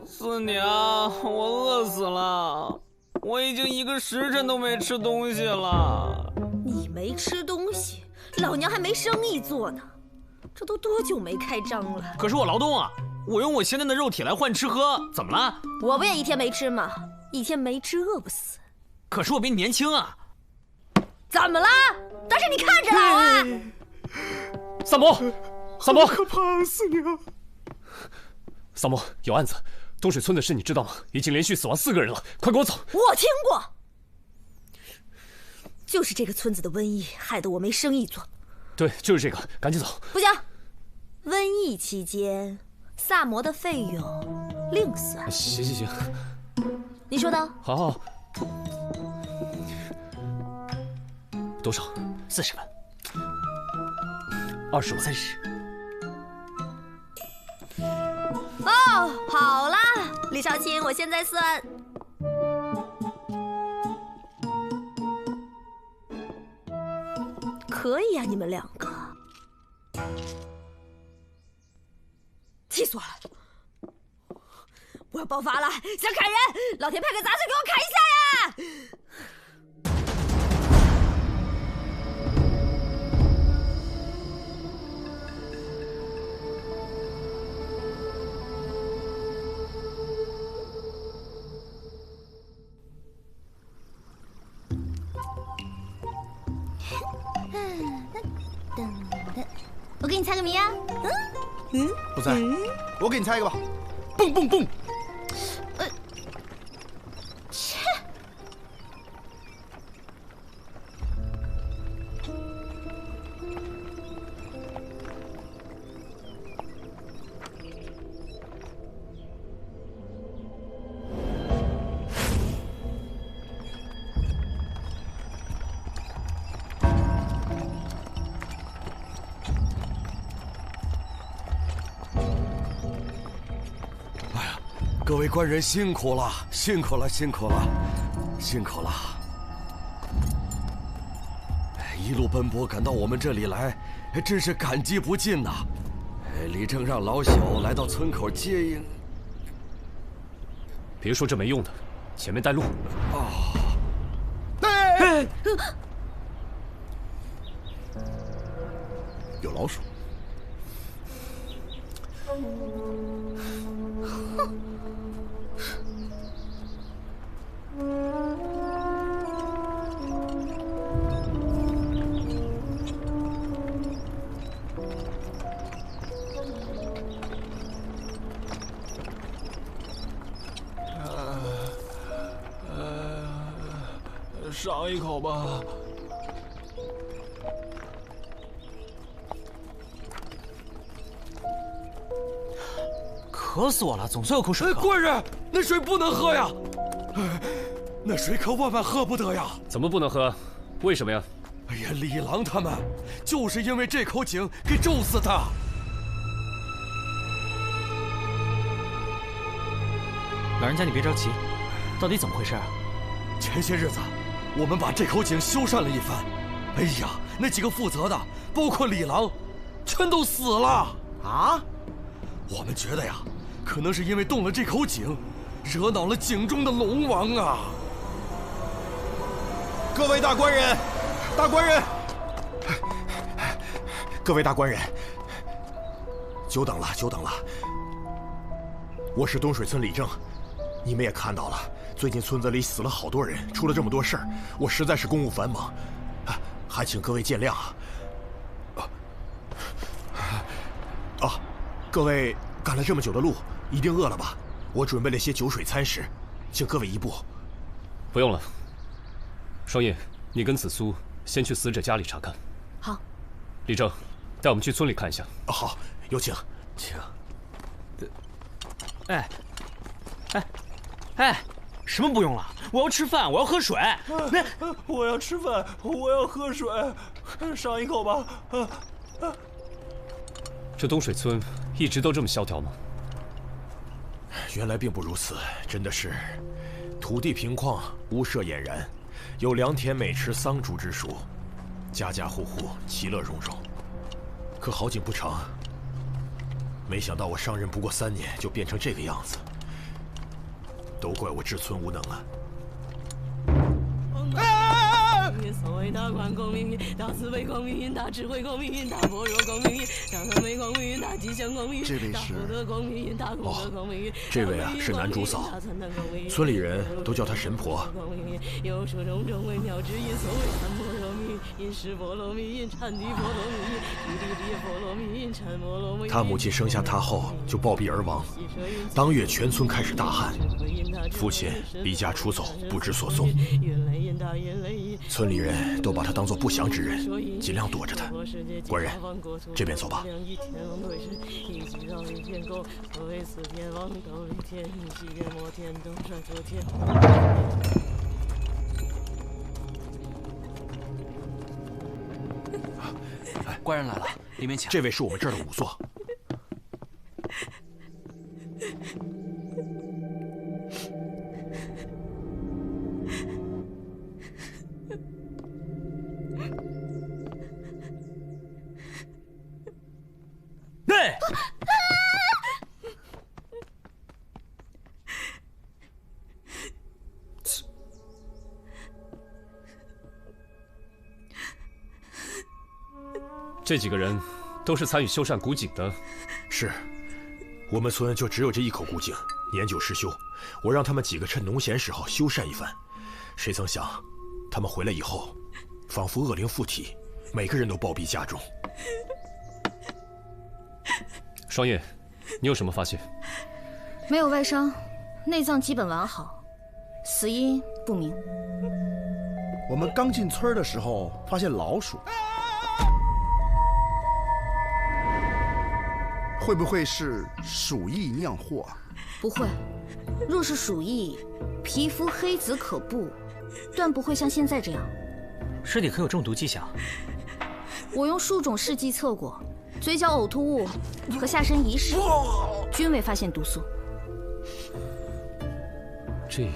四娘，我饿死了，我已经1个时辰都没吃东西了。你没吃东西，老娘还没生意做呢。这都多久没开张了？可是我劳动啊，我用我鲜嫩的肉体来换吃喝，怎么了？我不也1天没吃吗？1天没吃饿不死。可是我比你年轻啊。怎么了？但是你看着老啊！三伯，三伯，可怕死你了！三伯，有案子，东水村的事你知道吗？已经连续死亡4个人了，快跟我走！我听过，就是这个村子的瘟疫害得我没生意做。对，就是这个，赶紧走！不行，瘟疫期间，萨摩的费用另算。行行行，你说的。好好。多少？40万。20万。30。哦，好啦，李少卿，我现在算。可以啊，你们2个。气死我了！我要爆发了，想砍人，老天派个杂碎给我砍一下呀！我给你猜个谜啊。不猜，我给你猜一个吧。蹦蹦蹦。切。各位官人辛苦了，辛苦了，辛苦了，辛苦了！一路奔波赶到我们这里来，真是感激不尽呐！李正让老小来到村口接应。别说这没用的，前面带路。哎！有老鼠。尝一口吧。渴死我了，总算有口水喝。官人，那水不能喝呀！那水可万万喝不得呀！怎么不能喝？为什么呀？哎呀，李郎他们就是因为这口井给咒死的。老人家，你别着急，到底怎么回事啊？前些日子，我们把这口井修缮了一番。哎呀，那几个负责的，包括李郎，全都死了啊！我们觉得呀，可能是因为动了这口井，惹恼了井中的龙王啊！各位大官人，大官人，各位大官人，久等了，久等了。我是东水村李正，你们也看到了，最近村子里死了好多人，出了这么多事儿，我实在是公务繁忙，还请各位见谅啊！各位赶了这么久的路，一定饿了吧？我准备了些酒水餐食，请各位移步。不用了，双叶，你跟紫苏先去死者家里查看。好。李正，带我们去村里看一下。好，有请。请。哎，什么不用了？我要吃饭，我要喝水。我要吃饭，我要喝水，上一口吧。这东水村一直都这么萧条吗？原来并不如此，真的是土地平旷，屋舍俨然，有良田美食桑竹之属，家家户户其乐融融。可好景不长，没想到我上任不过3年，就变成这个样子，都怪我治村无能啊！所谓大宽公命运，大慈悲公命运，大智慧公命运，大般若公命运，大和美公命运，大吉祥公命运，大福德公命运，大功德公命运。这位啊是男主嫂，村里人都叫她神婆。有说种种微妙之音，所谓参婆罗蜜因是波罗蜜因禅地波罗蜜因地地波罗蜜因禅波罗蜜。她母亲生下她后就暴毙而亡，当月全村开始大旱，父亲离家出走，不知所踪。村里人都把他当作不祥之人，尽量躲着他。官人，这边走吧。官人来了，里面请。这位是我们这儿的仵作。这几个人都是参与修缮古井的。是，我们村就只有这一口古井，年久失修。我让他们几个趁农闲时候修缮一番，谁曾想，他们回来以后，仿佛恶灵附体，每个人都暴毙家中。双叶，你有什么发现？没有外伤，内脏基本完好，死因不明。我们刚进村的时候发现老鼠，会不会是鼠疫酿祸？不会，若是鼠疫，皮肤黑紫可怖，断不会像现在这样。尸体可有中毒迹象？我用数种试剂测过，嘴角呕吐物和下身遗屎均未发现毒素。这样。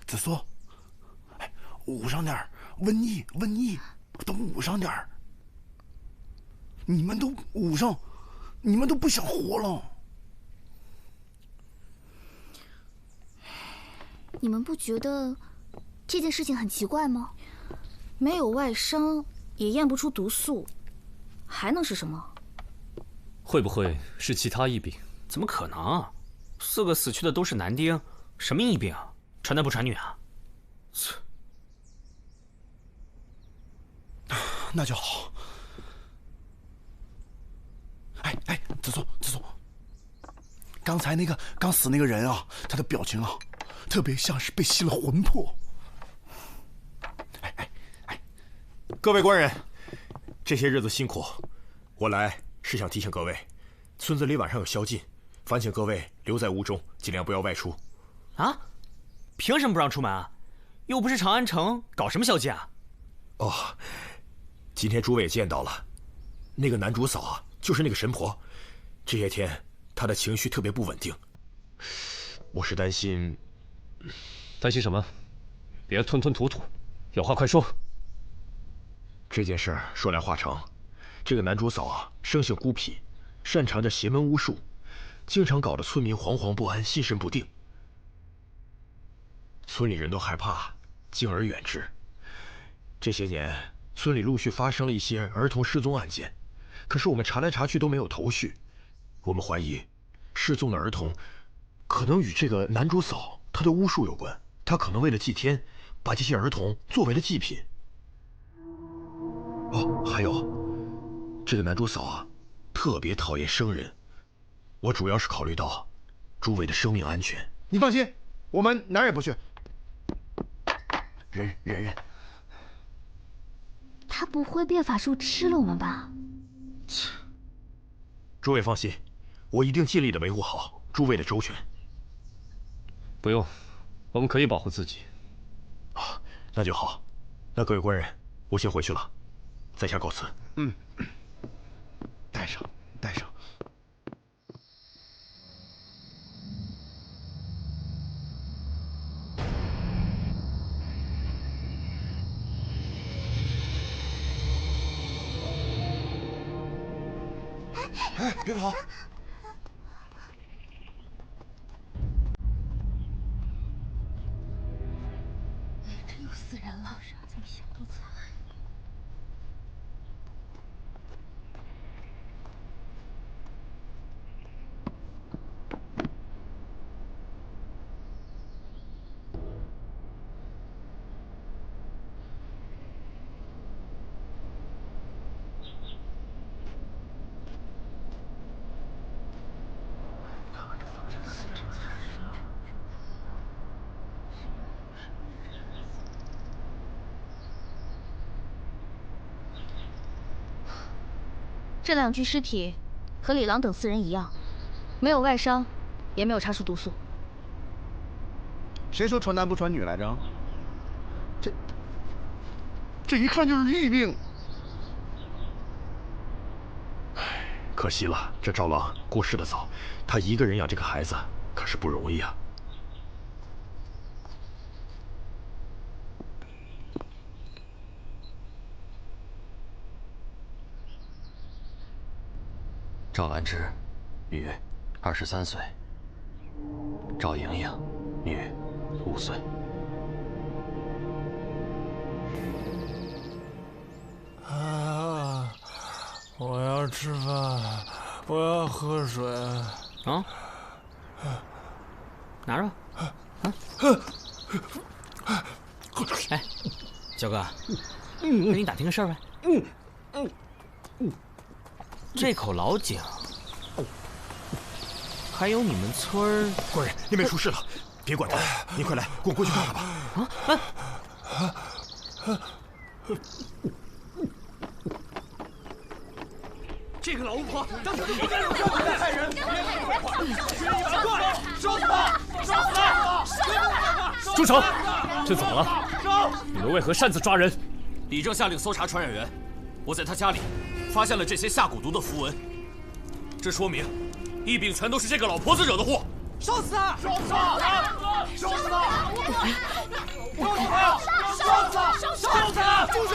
紫苏，捂上点儿，瘟疫，都捂上点儿。你们都捂上，你们都不想活了。你们不觉得这件事情很奇怪吗？没有外伤，也验不出毒素，还能是什么？会不会是其他疫病？怎么可能？4个死去的都是男丁，什么疫病？传男不传女啊？那就好。紫苏，刚才那个刚死那个人啊，他的表情啊，特别像是被吸了魂魄。各位官人，这些日子辛苦，我来是想提醒各位，村子里晚上有宵禁，烦请各位留在屋中，尽量不要外出。啊？凭什么不让出门啊？又不是长安城，搞什么宵禁啊？哦，今天诸位也见到了，那个男主嫂啊，就是那个神婆，这些天她的情绪特别不稳定，我是担心。担心什么？别吞吞吐吐，有话快说。这件事说来话长，这个男主嫂啊，生性孤僻，擅长着邪门巫术，经常搞得村民惶惶不安、心神不定。村里人都害怕，敬而远之。这些年，村里陆续发生了一些儿童失踪案件，可是我们查来查去都没有头绪。我们怀疑，失踪的儿童可能与这个男主嫂他的巫术有关。他可能为了祭天，把这些儿童作为了祭品。哦，还有，这个男主嫂啊，特别讨厌生人。我主要是考虑到诸位的生命安全。你放心，我们哪儿也不去。忍。他不会变法术吃了我们吧？诸位放心，我一定尽力的维护好诸位的周全。不用，我们可以保护自己。啊，那就好。那各位官人，我先回去了，在下告辞。带上。哎，别跑！这又死人了，这么想都惨。这2具尸体和李郎等4人一样，没有外伤，也没有查出毒素。谁说传男不传女来着？这一看就是疫病。可惜了，这赵郎过世的早，他一个人养这个孩子可是不容易啊。赵安之，女，23岁；赵莹莹，女，5岁。啊！我要吃饭，我要喝水。啊？拿着吧。哎，小哥，跟你打听个事儿呗。这口老井，还有你们村儿……官人，那边出事了，别管他，你快来，跟我过去看看吧。这个老巫婆，当场就不该留下我们害人！血一碗怪，烧死他！烧死他！住手！这怎么了？你们为何擅自抓人？李正下令搜查传染源，我在他家里发现了这些下蛊毒的符文，这说明疫病全都是这个老婆子惹的祸。烧死他！烧死他！烧死他！烧死他！烧死他！住手！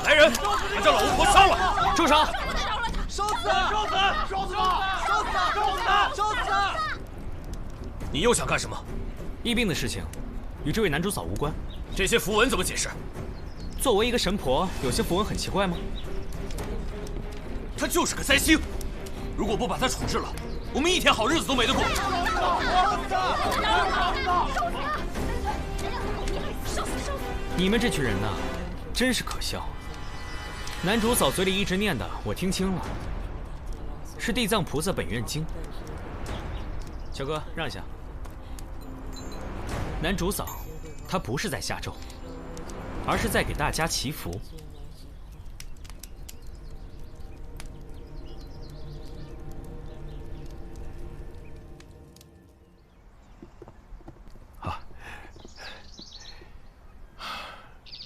来人，把这老巫婆烧了！住手！烧死他！烧死他！烧死他！烧死他！烧死他！你又想干什么？疫病的事情与这位男主嫂无关。这些符文怎么解释？作为一个神婆，有些符文很奇怪吗？他就是个灾星，如果不把他处置了，我们一天好日子都没得过。你们这群人呐，真是可笑。男主嫂嘴里一直念的，我听清了，是地藏菩萨本愿经。小哥，让一下。男主嫂，他不是在下咒，而是在给大家祈福。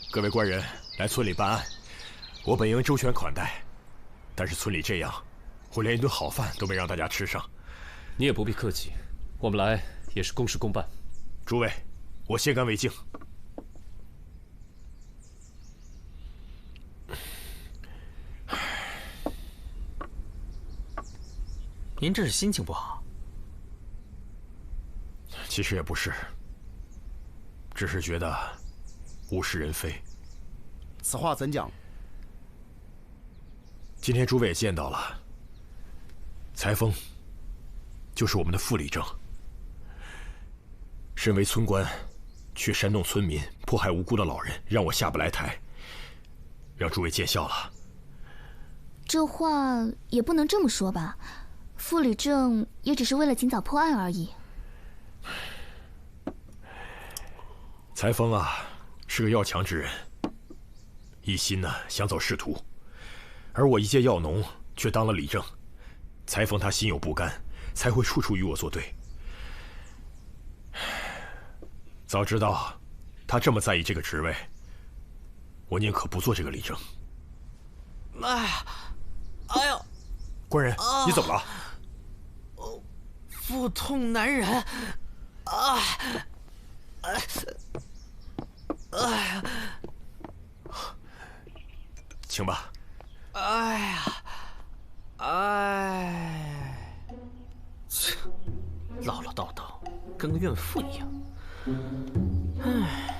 各位官人来村里办案，我本应周全款待，但是村里这样，我连一顿好饭都没让大家吃上。你也不必客气，我们来也是公事公办。诸位，我先干为敬。您这是心情不好？其实也不是，只是觉得物是人非。此话怎讲？今天诸位也见到了，裁缝就是我们的副理正。身为村官，却煽动村民迫害无辜的老人，让我下不来台，让诸位见笑了。这话也不能这么说吧，副理正也只是为了尽早破案而已。裁缝啊，是个要强之人，一心呢想走仕途，而我一介药农却当了理正，裁缝他心有不甘，才会处处与我作对。早知道他这么在意这个职位，我宁可不做这个理正。哎呀，哎呦！官人，你怎么了？腹痛难忍，啊！哎呀！请吧。哎呀！哎！唠唠叨叨，跟个怨妇一样。唉。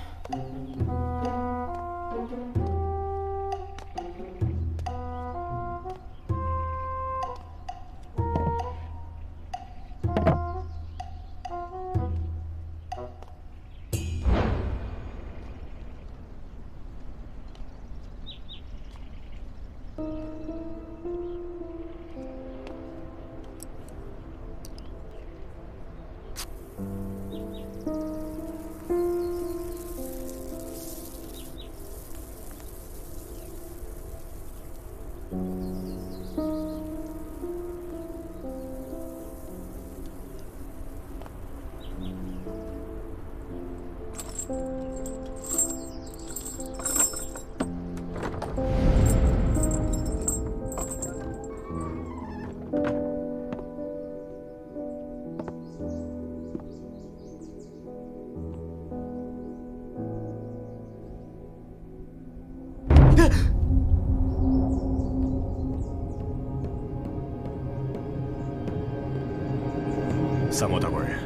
三毛大官人，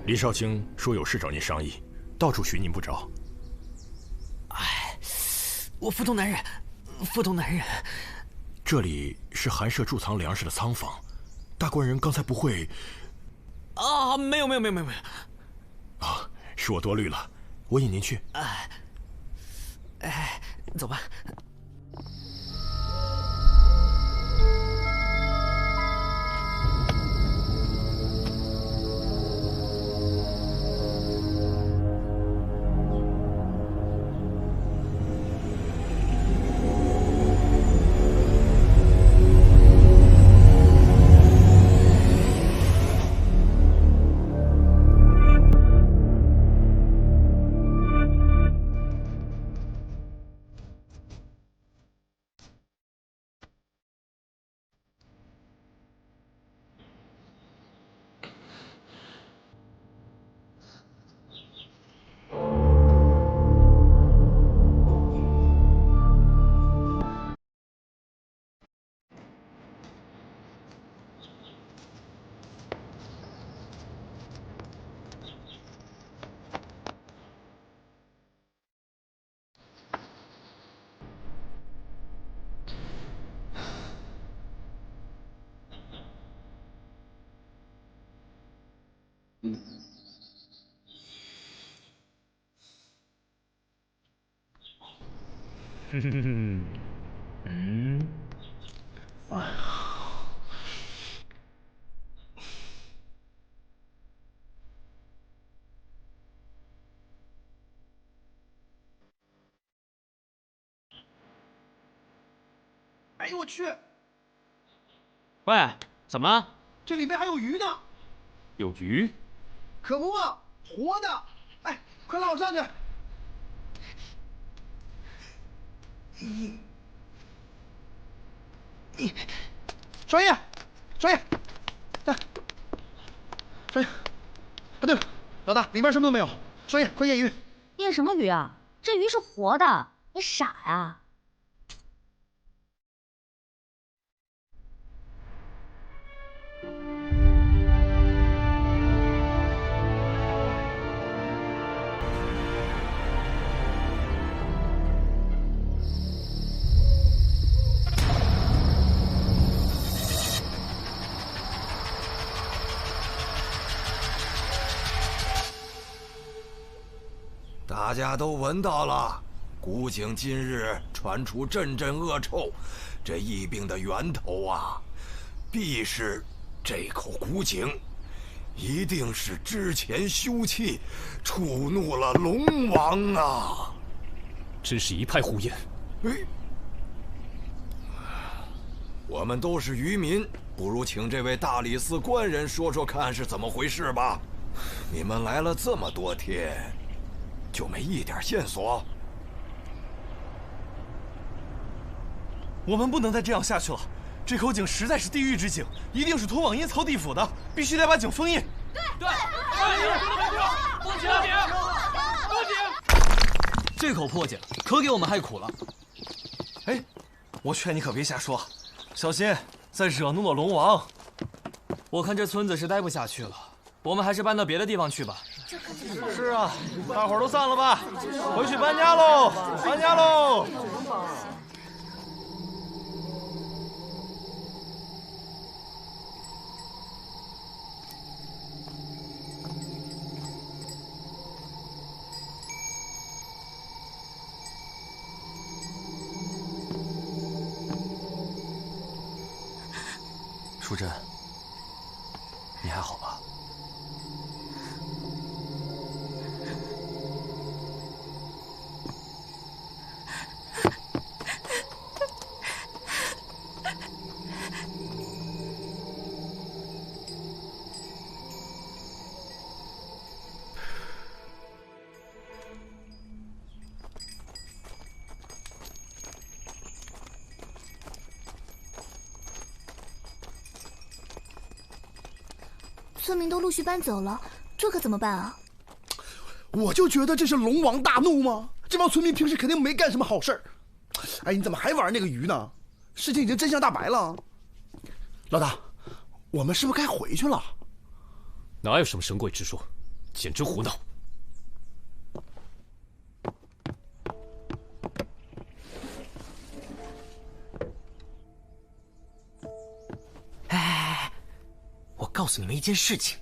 林少卿说有事找您商议，到处寻您不着。哎，我腹痛难忍，腹痛难忍。这里是寒舍贮藏粮食的仓房，大官人刚才不会……啊，没有。啊，是我多虑了，我引您去。哎，走吧。哎呦我去！喂，怎么了？这里面还有鱼呢！有鱼？可不嘛，活的！哎，快拉我上去！专业，专业，来，专业。啊，对了，老大，里面什么都没有，少爷，快验鱼！验什么鱼啊？这鱼是活的，你傻呀？大家都闻到了，古井今日传出阵阵恶臭，这疫病的源头啊，必是这口古井，一定是之前休憩，触怒了龙王啊！真是一派胡言。我们都是渔民，不如请这位大理寺官人说说看是怎么回事吧。你们来了这么多天，就没一点线索？我们不能再这样下去了，这口井实在是地狱之井，一定是通往阴曹地府的，必须得把井封印。对，封井！这口破井可给我们害苦了。哎，我劝你可别瞎说，小心再惹怒了龙王。我看这村子是待不下去了，我们还是搬到别的地方去吧。是啊，大伙儿都散了吧，回去搬家喽！搬家喽！淑珍，你还好吧？村民都陆续搬走了，这可怎么办啊？我就觉得这是龙王大怒吗？这帮村民平时肯定没干什么好事儿。哎，你怎么还玩那个鱼呢？事情已经真相大白了。老大，我们是不是该回去了？哪有什么神鬼之说，简直胡闹！我告诉你们一件事情。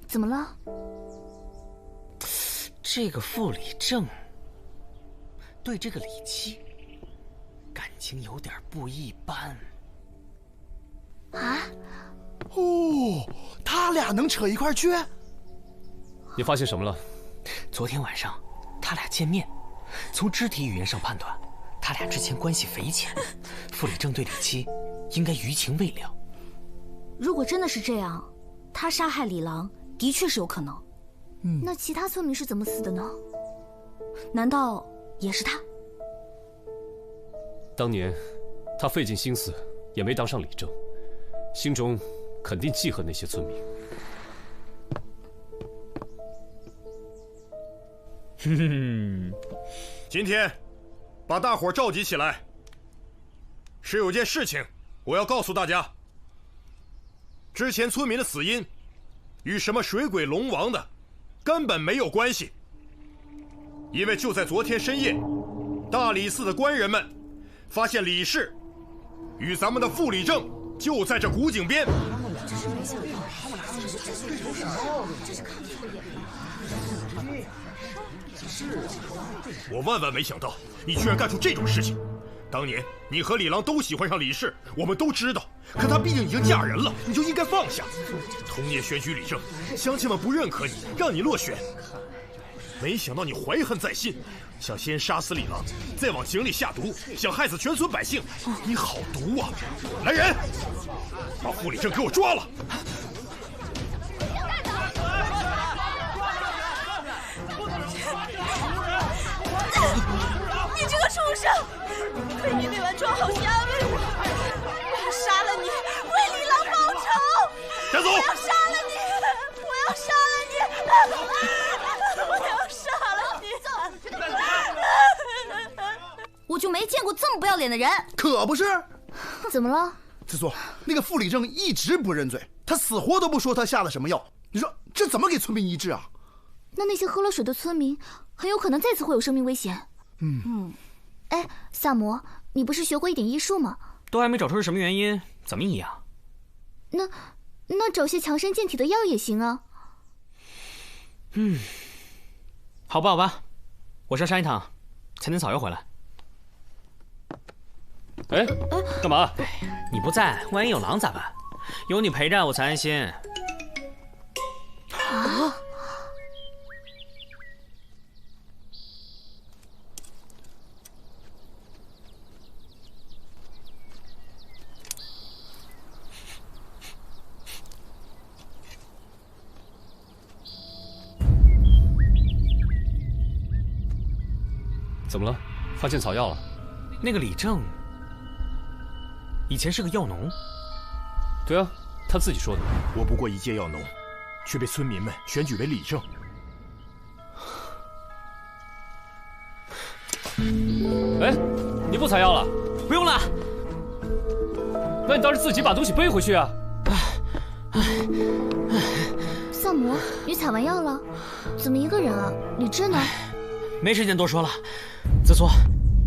怎么了？这个傅礼正对这个李七感情有点不一般。啊？哦，他俩能扯一块去？你发现什么了？昨天晚上他俩见面，从肢体语言上判断，他俩之前关系匪浅。傅礼正对李七应该余情未了。如果真的是这样，他杀害李郎的确是有可能。那其他村民是怎么死的呢？难道也是他？当年他费尽心思也没当上李正，心中肯定记恨那些村民。今天把大伙召集起来，是有件事情我要告诉大家。之前村民的死因与什么水鬼龙王的根本没有关系，因为就在昨天深夜，大理寺的官人们发现李氏与咱们的傅礼正就在这古井边。我万万没想到你居然干出这种事情。当年你和李郎都喜欢上李氏，我们都知道，可她毕竟已经嫁人了，你就应该放下。同年选举李正，乡亲们不认可你，让你落选。没想到你怀恨在心，想先杀死李郎，再往井里下毒，想害死全村百姓。你好毒啊！来人，把傅礼正给我抓了！你这个畜生！被你那碗装好心安慰我，我要杀了你，为李郎报仇！站走！我要杀了你！我要杀了你！我要要脸的人。可不是。怎么了？子苏，那个傅里正一直不认罪，他死活都不说他下了什么药。你说这怎么给村民医治啊？那些喝了水的村民很有可能再次会有生命危险。哎，萨摩，你不是学过一点医术吗？都还没找出是什么原因，怎么医啊？那找些强身健体的药也行啊。好吧，我上山一趟，采点草药回来。哎，干嘛？你不在，万一有狼咋办？有你陪着我才安心。啊！怎么了？发现草药了？那个李正以前是个药农。对啊，他自己说的。我不过一介药农，却被村民们选举为理政。哎，你不采药了？不用了。那你倒是自己把东西背回去啊！萨摩，你采完药了？怎么一个人啊？李治呢？没时间多说了。子苏，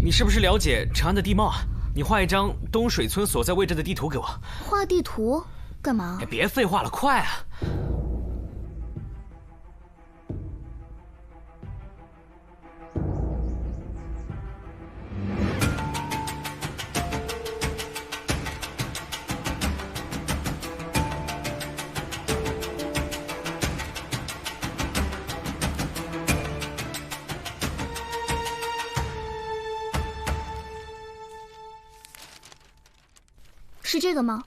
你是不是了解长安的地貌啊？你画一张东水村所在位置的地图给我。画地图干嘛？别废话了，快啊！是这个吗？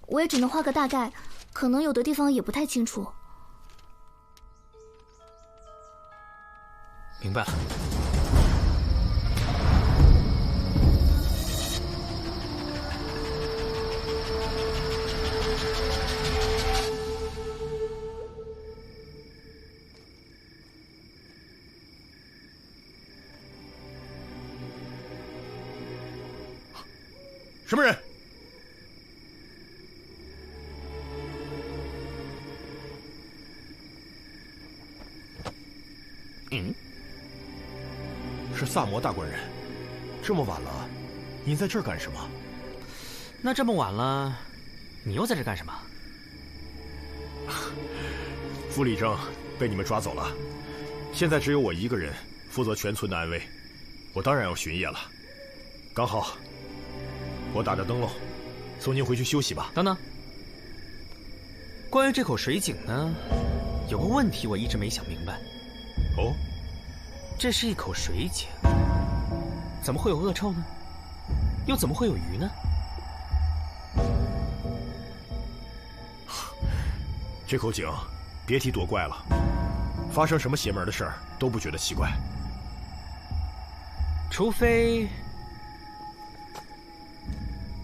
我也只能画个大概，可能有的地方也不太清楚。明白了。什么人？是萨摩大官人。这么晚了，您在这儿干什么？那这么晚了，你又在这干什么？傅里正被你们抓走了，现在只有我一个人负责全村的安危，我当然要巡夜了。刚好，我打着灯笼，送您回去休息吧。等等，关于这口水井呢，有个问题我一直没想明白。哦，这是一口水井，怎么会有恶臭呢？又怎么会有鱼呢？这口井，别提多怪了，发生什么邪门的事儿都不觉得奇怪。除非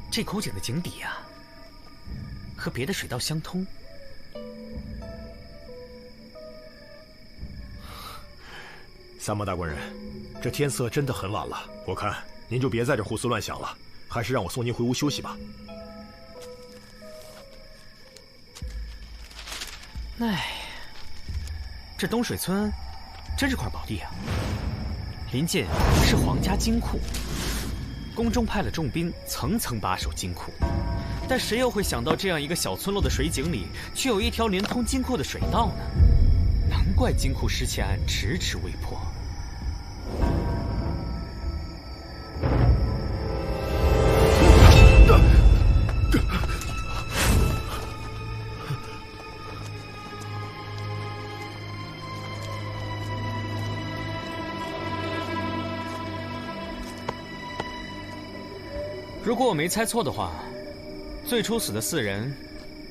这口井的井底啊，和别的水道相通。萨摩大官人，这天色真的很晚了，我看您就别在这胡思乱想了，还是让我送您回屋休息吧。哎，这东水村真是块宝地啊！临近是皇家金库，宫中派了重兵，层层把守金库。但谁又会想到，这样一个小村落的水井里，却有一条连通金库的水道呢？难怪金库失窃案迟迟未破。如果我没猜错的话，最初死的4人，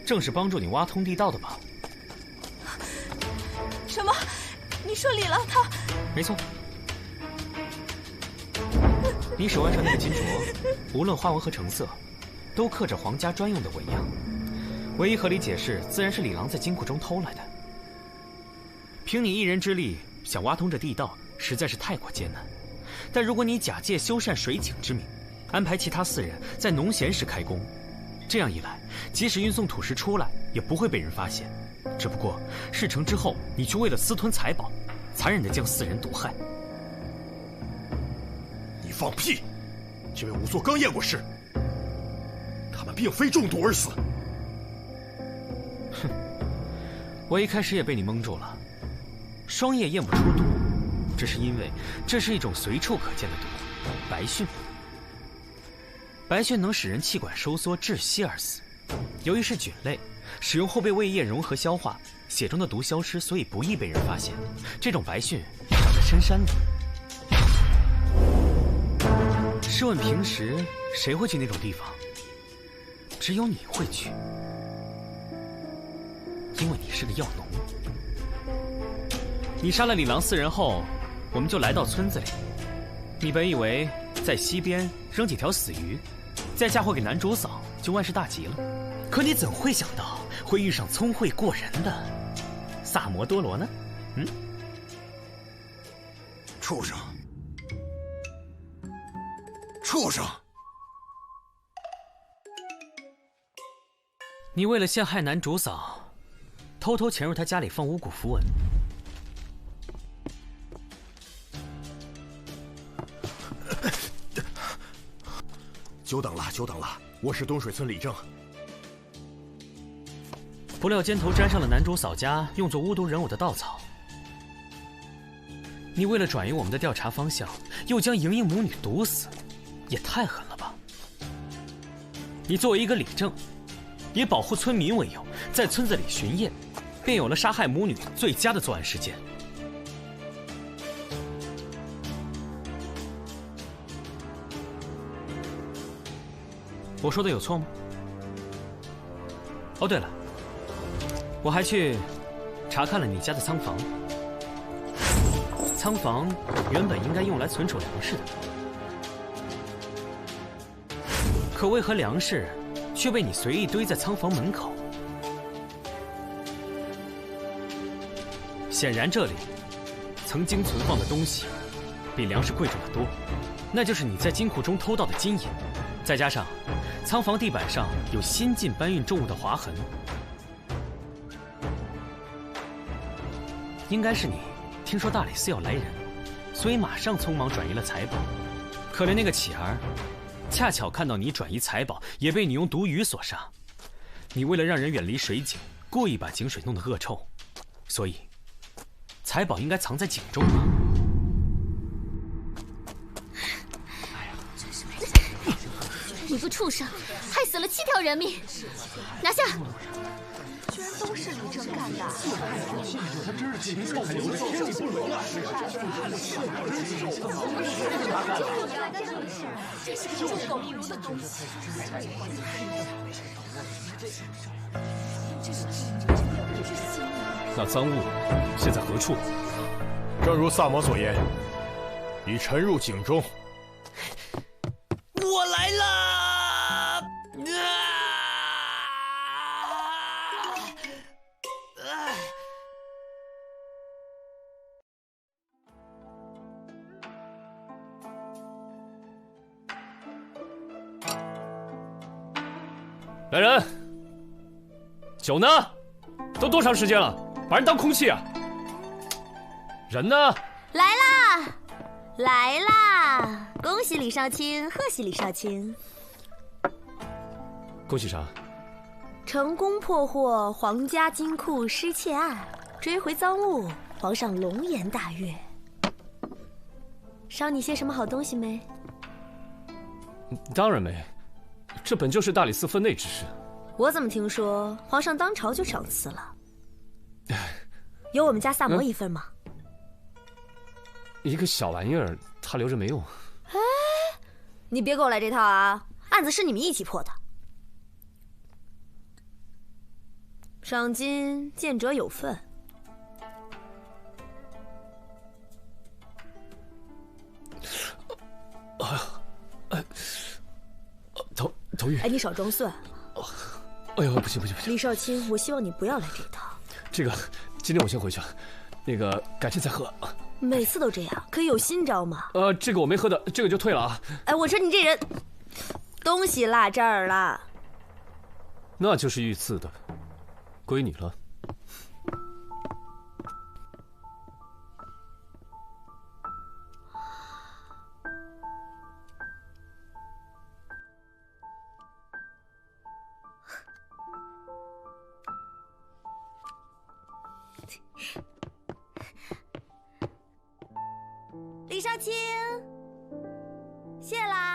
正是帮助你挖通地道的吧？什么？你说李郎他？没错。你手腕上那个金镯，无论花纹和成色，都刻着皇家专用的纹样。唯一合理解释，自然是李郎在金库中偷来的。凭你一人之力想挖通这地道，实在是太过艰难。但如果你假借修缮水井之名，安排其他4人在农闲时开工。这样一来，即使运送土石出来，也不会被人发现。只不过事成之后，你却为了私吞财宝，残忍地将4人毒害。你放屁！这位仵作刚验过尸，他们并非中毒而死。哼，我一开始也被你蒙住了。霜叶验不出毒，只是因为这是一种随处可见的毒——白蕈。白蕈能使人气管收缩窒息而死。由于是菌类，使用后被胃液融合消化，血中的毒消失，所以不易被人发现。这种白蕈长在深山里。试问平时谁会去那种地方？只有你会去，因为你是个药农。你杀了李郎4人后，我们就来到村子里。你本以为在溪边扔几条死鱼，再嫁祸给男主嫂，就万事大吉了。可你怎会想到会遇上聪慧过人的萨摩多罗呢？畜生！畜生！你为了陷害男主嫂，偷偷潜入他家里放巫蛊符文。久等了，久等了！我是东水村李正。不料肩头沾上了男主嫂家用作巫毒人偶的稻草。你为了转移我们的调查方向，又将莹莹母女毒死，也太狠了吧！你作为一个李正，以保护村民为由，在村子里巡夜，便有了杀害母女最佳的作案时间。我说的有错吗？哦，对了，我还去查看了你家的仓房。仓房原本应该用来存储粮食的，可为何粮食却被你随意堆在仓房门口？显然这里曾经存放的东西比粮食贵重得多，那就是你在金库中偷盗的金银，再加上仓房地板上有新近搬运重物的划痕，应该是你听说大理寺要来人，所以马上匆忙转移了财宝。可怜那个乞儿，恰巧看到你转移财宝，也被你用毒鱼所杀。你为了让人远离水井，故意把井水弄得恶臭，所以财宝应该藏在井中吧？你个畜生，害死了7条人命，拿下！居然都是李正干的！他真是禽兽不如，天理不容啊！这是个狗不如的东西。那赃物现在何处？正如萨摩所言，已沉入井中。我来了！来人，酒呢？都多长时间了，把人当空气啊？人呢？来啦，来啦！恭喜李少卿，贺喜李少卿！恭喜啥？成功破获皇家金库失窃案，追回赃物，皇上龙颜大悦。捎你些什么好东西没？当然没，这本就是大理寺分内之事。我怎么听说皇上当朝就赏赐了？有我们家萨摩一份吗？一个小玩意儿，他留着没用。哎，你别给我来这套啊！案子是你们一起破的，赏金见者有份。头晕。哎，你少装蒜。哎呦，不行！李少卿，我希望你不要来这套。这个，今天我先回去了，那个改天再喝。每次都这样，可以有新招吗？这个我没喝的，这个就退了啊。哎，我说你这人，东西落这儿了。那就是御赐的，归你了。李少卿，谢啦。